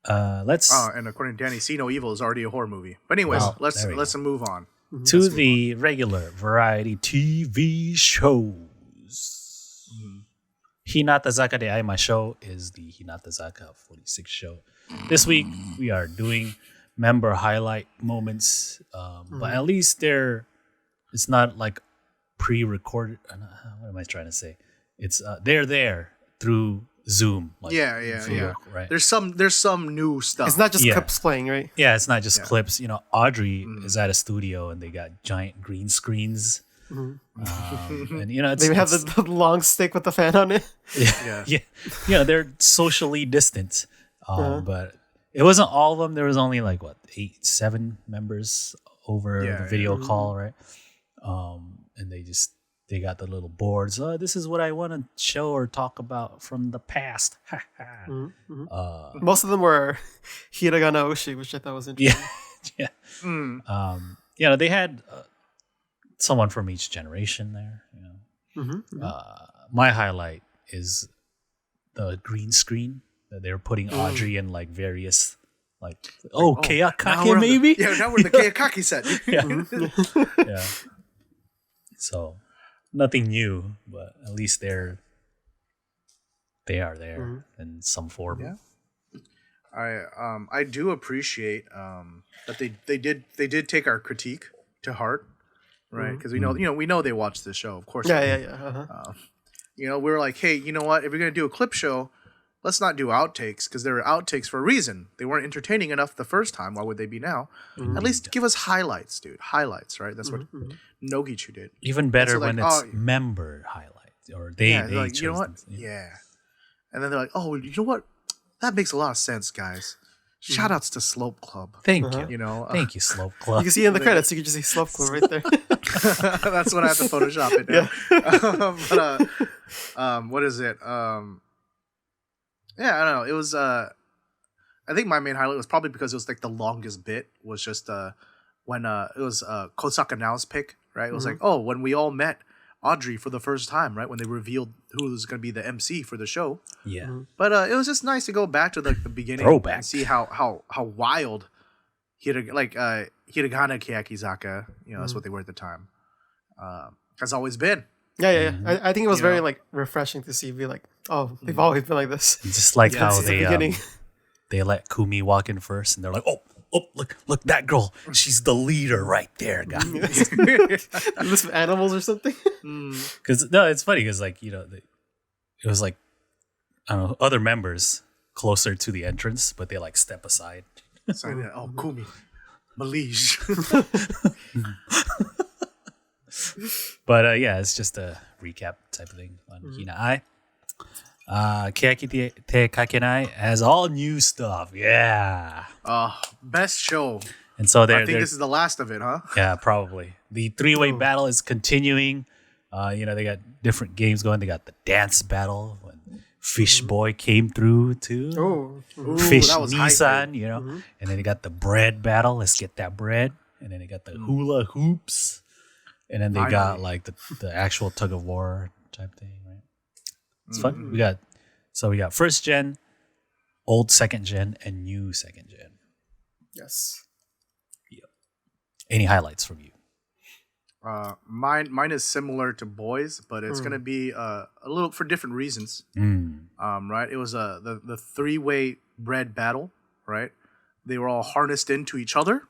But let's. And according to Danny, "See No Evil" is already a horror movie. But anyways, let's move on. To the regular variety TV shows. Hinatazaka de Aimashou is the Hinatazaka 46 show. This week we are doing member highlight moments, but at least it's not like pre-recorded. What am I trying to say? It's they're there through Zoom. Like, yeah. Right. There's some new stuff. It's not just clips playing, right? Yeah, it's not just clips. You know, Audrey is at a studio and they got giant green screens. And you know, they have the long stick with the fan on it. Yeah. They're socially distant, but it wasn't all of them. There was only like 7 members over the video call, right? And they just They got the little boards. Oh, this is what I want to show or talk about from the past. Most of them were Hiragana Oshi, which I thought was interesting. Yeah. They had someone from each generation there. My highlight is the green screen that they were putting Audrey in like various Keyakitte maybe. Now we're in the Keyakitte set. Yeah. So nothing new, but at least they are there in some form. Yeah. I do appreciate that they did take our critique to heart, right? Because we know they watched this show, of course. Yeah. We were like, hey, you know what? If you're gonna do a clip show, let's not do outtakes because there are outtakes for a reason. They weren't entertaining enough the first time. Why would they be now? At least give us highlights, dude. Highlights, right? That's what Nogizaka did. Even better when it's member highlights or they like, you know what? Yeah. And then they're like, oh, you know what? That makes a lot of sense, guys. Shout outs to Slope Club. Thank you. Thank you, Slope Club. You can see in the credits, you can just see Slope Club right there. That's what I have to Photoshop it now. What is it? I don't know. It was I think my main highlight was probably because it was like the longest bit was just when it was Kotoko Now's pick, right? It was like, oh, when we all met Audrey for the first time, right? When they revealed who was going to be the MC for the show. Yeah. But it was just nice to go back to like the beginning Throwback. and see how wild Hiragana Keyakitte, that's what they were at the time. Has always been. Yeah. I think it was very like refreshing to see. Be like, oh, they've always been like this. Just like how they let Kumi walk in first, and they're like, oh, look, that girl, she's the leader right there, guys. List of animals or something. Because no, it's funny because like it was like I don't know other members closer to the entrance, but they like step aside. Oh, Kumi, Malige. But it's just a recap type of thing on Hina-ai. Keyakitte Kakenai has all new stuff. Yeah. Best show. And so I think this is the last of it, huh? Yeah, probably. The three-way battle is continuing. They got different games going. They got the dance battle when Fish Boy came through too. Fish that was Nissan, and then they got the bread battle. Let's get that bread. And then they got the hula hoops. And then they got like the actual tug of war type thing, right? It's fun. We got first gen, old second gen, and new second gen. Yes. Yep. Any highlights from you? Mine is similar to Boys, but it's gonna be a little for different reasons. Right? It was the three-way bread battle, right? They were all harnessed into each other,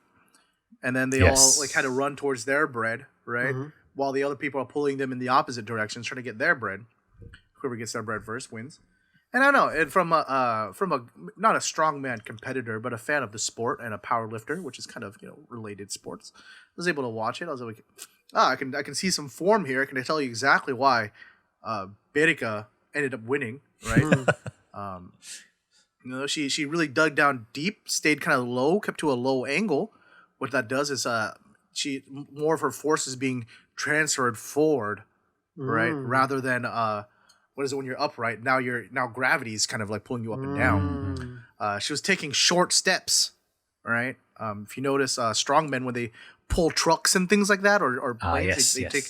and then they all like had to run towards their bread, right? While the other people are pulling them in the opposite directions, trying to get their bread. Whoever gets their bread first wins. And I don't know, and from a not a strongman competitor, but a fan of the sport and a power lifter, which is kind of related sports, I was able to watch it. I was like, I can see some form here. I can tell you exactly why Berika ended up winning, right? She really dug down deep, stayed kind of low, kept to a low angle. What that does is more of her force is being transferred forward, right, rather than what is it when you're upright? Now gravity is kind of like pulling you up and down. She was taking short steps, right? If you notice, strongmen when they pull trucks and things like that, or planes, they take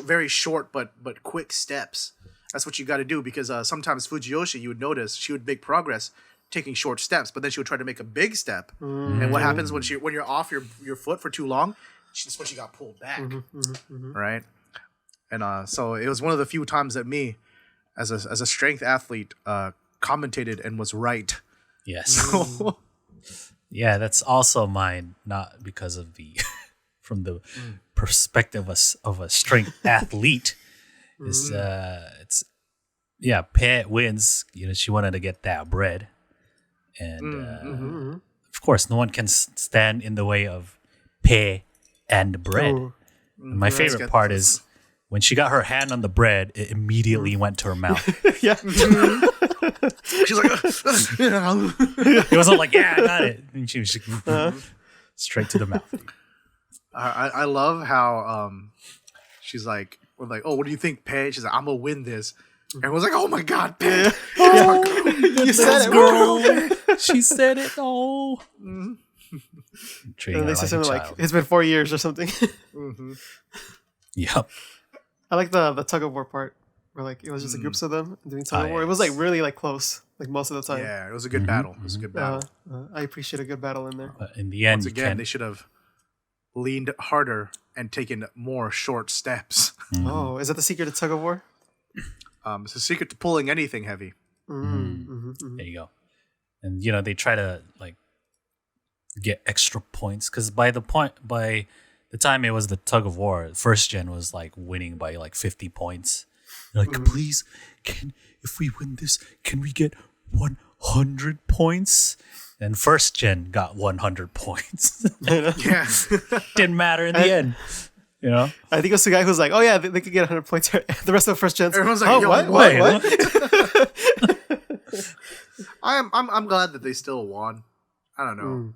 very short but quick steps. That's what you got to do because sometimes Fujiyoshi, you would notice she would make progress taking short steps, but then she would try to make a big step. And what happens when you're off your foot for too long? That's when she got pulled back, right? And so it was one of the few times that me, as a strength athlete, commentated and was right. Yes. Yeah, that's also mine. Not because of from the perspective of a strength athlete. Pe wins. She wanted to get that bread, and of course, no one can stand in the way of Pe and bread. And my favorite part is when she got her hand on the bread, it immediately went to her mouth. Yeah. She's like, It wasn't like, I got it. And she was straight to the mouth. I love how she's like, we're like, oh, what do you think, Pei? She's like, I'm gonna win this. Everyone's like, oh my god, Pei. You said it, girl. She said it. Oh. And they say something like, it's been 4 years or something. Yep. I like the tug of war part where like it was just groups of them doing tug of war. It was like really like close, like most of the time. Yeah, it was a good battle. It was a good battle. I appreciate a good battle in there. But in the end, once again, they should have leaned harder and taken more short steps. Oh, is that the secret to tug of war? It's the secret to pulling anything heavy. There you go. And they try to like get extra points because by the time it was the tug of war, first gen was like winning by like 50 points. They're like, please, if we win this, can we get 100 points? And first gen got 100 points. Yeah, didn't matter in the end. I think it was the guy who's like, oh yeah, they could get 100 points. The rest of the first gens, everyone's like, oh, what? I'm glad that they still won. I don't know.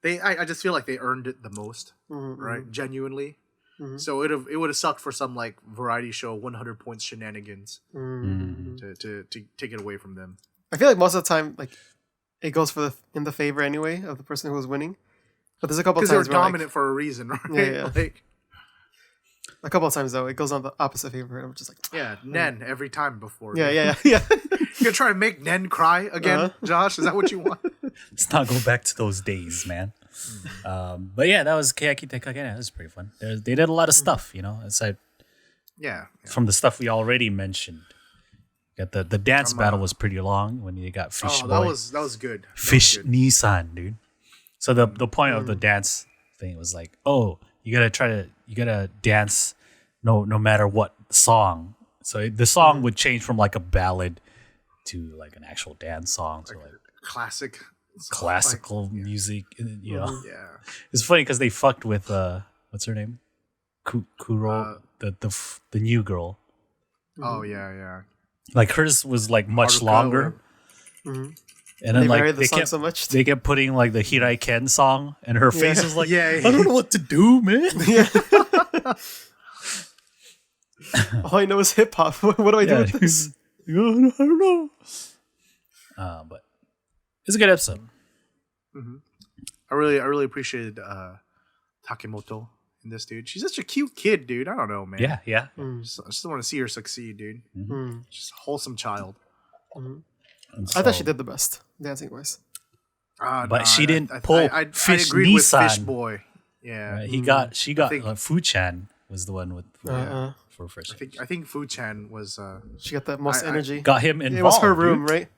I just feel like they earned it the most, right? Genuinely. So it would have sucked for some like variety show 100 points shenanigans to take it away from them. I feel like most of the time, like it goes in the favor anyway of the person who was winning. But there's a couple of times because they're dominant for a reason, right? Yeah. Like, a couple of times though, it goes on the opposite favor, and I'm just like, Nen every time before. Yeah. You're gonna try to make Nen cry again, Josh? Is that what you want? Let's not go back to those days, man. But yeah, that was Keyakitte Kakenai. That was pretty fun. They did a lot of stuff, aside from the stuff we already mentioned. Got the dance battle was pretty long when you got Fish Boy. That was good. Fish Nissan, dude. So the point of the dance thing was like, oh, you gotta dance no matter what song. So the song would change from like a ballad to like an actual dance song. So like classical music, Yeah. It's funny because they fucked with what's her name? Kuro, the new girl. Oh yeah. Like hers was like much longer. And then like they kept putting like the Hirai Ken song, and her face was like, I don't know what to do, man. All I know is hip hop. What do I do with this? I don't know. But it's a good episode. I really appreciated Takemoto in this, dude. She's such a cute kid, dude. I don't know, man. Yeah. I just want to see her succeed, dude. Just a wholesome child. I thought she did the best dancing wise. But she didn't pull Fish agreed with Nissan. Fish Boy. Yeah, right, she got Fu-chan was the one with for first. I think Fu-chan was. She got the most energy. Got him involved. It was her room, right?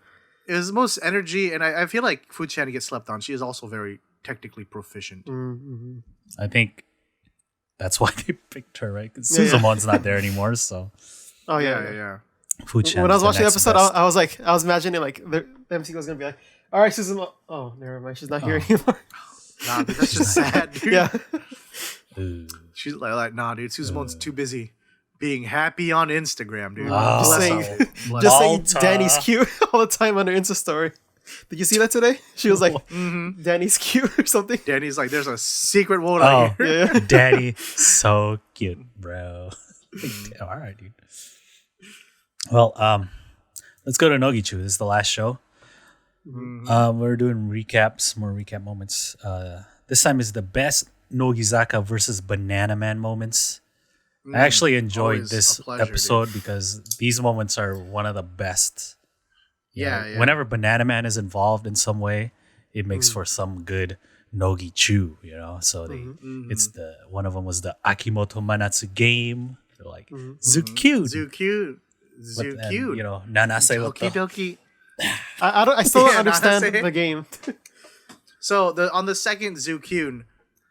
It was the most energy, and I feel like Fu-chan gets slept on. She is also very technically proficient. I think that's why they picked her, right? Because Suzumon's not there anymore, so. Oh yeah. Fu-chan when I was watching the episode, I was imagining like the MC was gonna be like, "All right, Suzumon. Oh, never mind. She's not here anymore." Nah, dude, that's just sad, dude. Yeah. She's like, nah, dude. Suzumon's too busy being happy on Instagram, dude. Just saying Danny's cute all the time on her Insta story. Did you see that today? She was like, Danny's cute or something. Danny's like, there's a secret world out here. Yeah. Danny, so cute, bro. Damn, all right, dude. Well, let's go to Nogizaka. This is the last show. We're doing more recap moments. This time is the best Nogizaka versus Banana Man moments. I actually enjoyed this episode because these moments are one of the best. Yeah. Whenever Banana Man is involved in some way, it makes for some good Nogizaka, So it's one of them was the Akimoto Manatsu game. They're like Zukyu. Zukyu. Nanase Doki Doki. I still don't understand the game. So on the second Zukyun,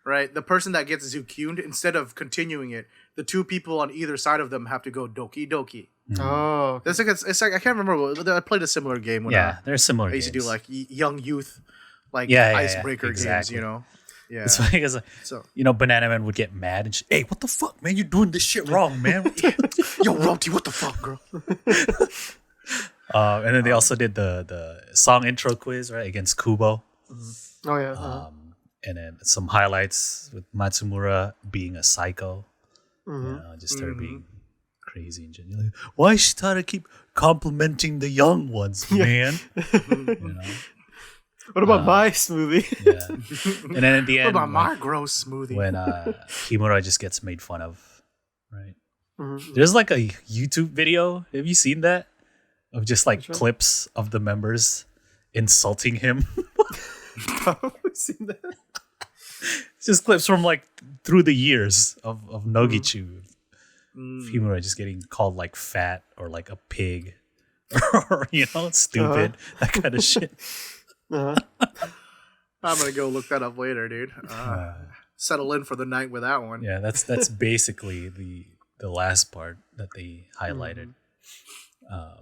right? The person that gets Zukyuned, instead of continuing it, the two people on either side of them have to go Doki Doki. Oh, it's like I can't remember. I played a similar game when they're similar. I used to do like young youth, like icebreaker games. Yeah, it's funny because Banana Man would get mad and hey, what the fuck, man? You're doing this shit wrong, man. Yo, Roti, what the fuck, girl? And then they also did the song intro quiz, right, against Kubo. Oh yeah. And then some highlights with Matsumura being a psycho. Just started being crazy and genuine. Why is she trying to keep complimenting the young ones, man? What about my smoothie? And then at the end, what about my gross smoothie? When Kimura just gets made fun of, right? There's like a YouTube video. Have you seen that? Of just like clips of the members insulting him. I've seen that. It's just clips from like through the years of Nogizaka. Kimura just getting called like fat or like a pig or stupid, that kind of shit. I'm gonna go look that up later, dude. Settle in for the night with that one. Yeah, that's basically the last part that they highlighted.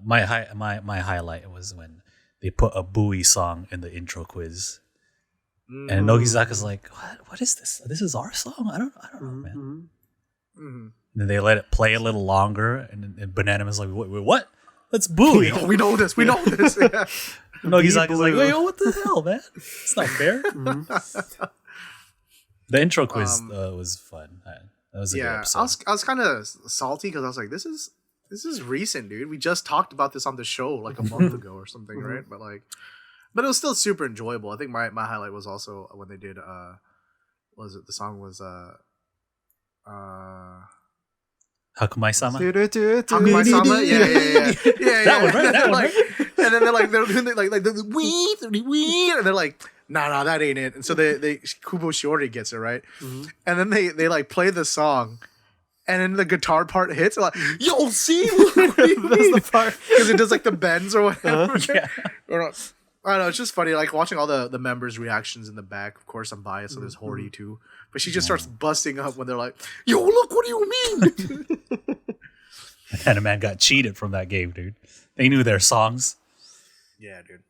My highlight was when they put a buoy song in the intro quiz, and Nogizaka's like, "What is this? This is our song? I don't know, man." And then they let it play a little longer, and Banana was like, "Wait, what? That's buoy. We know this. We know this." Yeah. Nogizaka's like, "Wait, what the hell, man? It's not fair." The intro quiz was fun. That was a good episode. I was kind of salty because I was like, "This is recent, dude. We just talked about this on the show like a month ago or something, right?" But it was still super enjoyable. I think my highlight was also when they did the song was Hakumai-sama? Hakumai-sama? Yeah. That one, right? That one, right? And then they're doing like the wee, and they're like, nah, that ain't it. And so they Kubo Shiori gets it, right? And then they like play the song, and then the guitar part hits. They're like, yo, see, what do you mean? That's the part because it does like the bends or whatever. I don't know. It's just funny, like watching all the members' reactions in the back. Of course, I'm biased, so there's Hori too. But she just starts busting up when they're like, "Yo, look! What do you mean?" And a man got cheated from that game, dude. They knew their songs. Yeah, dude.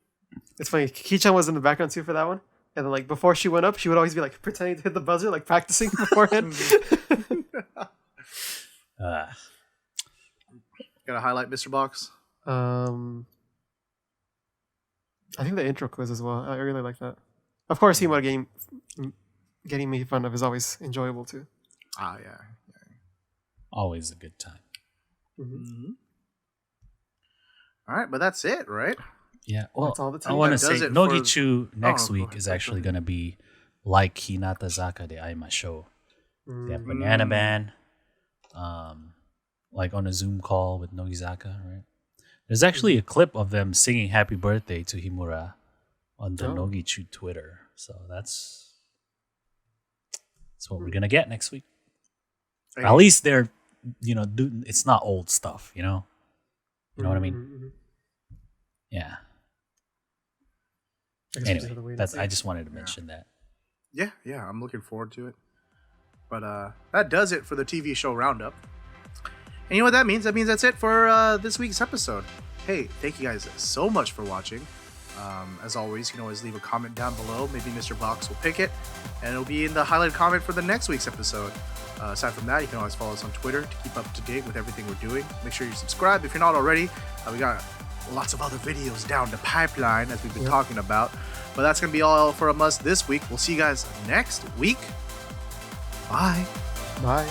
It's funny. Kichan was in the background too for that one, and then like before she went up, she would always be like pretending to hit the buzzer, like practicing beforehand. Gotta highlight Mr. Box. I think the intro quiz as well. I really like that. Of course, Himura getting made fun of is always enjoyable too. Ah, yeah. Always a good time. All right, but that's it, right? Yeah. Well, that's all the time. I want to say Nogizaka next week is actually going to be like Hinatazaka de Aimashou. They have Banana Band, like on a Zoom call with Nogizaka, right? There's actually a clip of them singing "Happy Birthday" to Himura on the Nogizaka Twitter. So that's what we're gonna get next week. Hey. At least they're, it's not old stuff. You know what I mean? Yeah. Anyway, I just wanted to mention that. Yeah, I'm looking forward to it. But that does it for the TV show roundup. And you know what that means? That means that's it for this week's episode. Hey, thank you guys so much for watching. As always, you can always leave a comment down below. Maybe Mr. Box will pick it, and it'll be in the highlighted comment for the next week's episode. Aside from that, you can always follow us on Twitter to keep up to date with everything we're doing. Make sure you subscribe if you're not already. We got lots of other videos down the pipeline, as we've been talking about. But that's going to be all from us this week. We'll see you guys next week. Bye. Bye.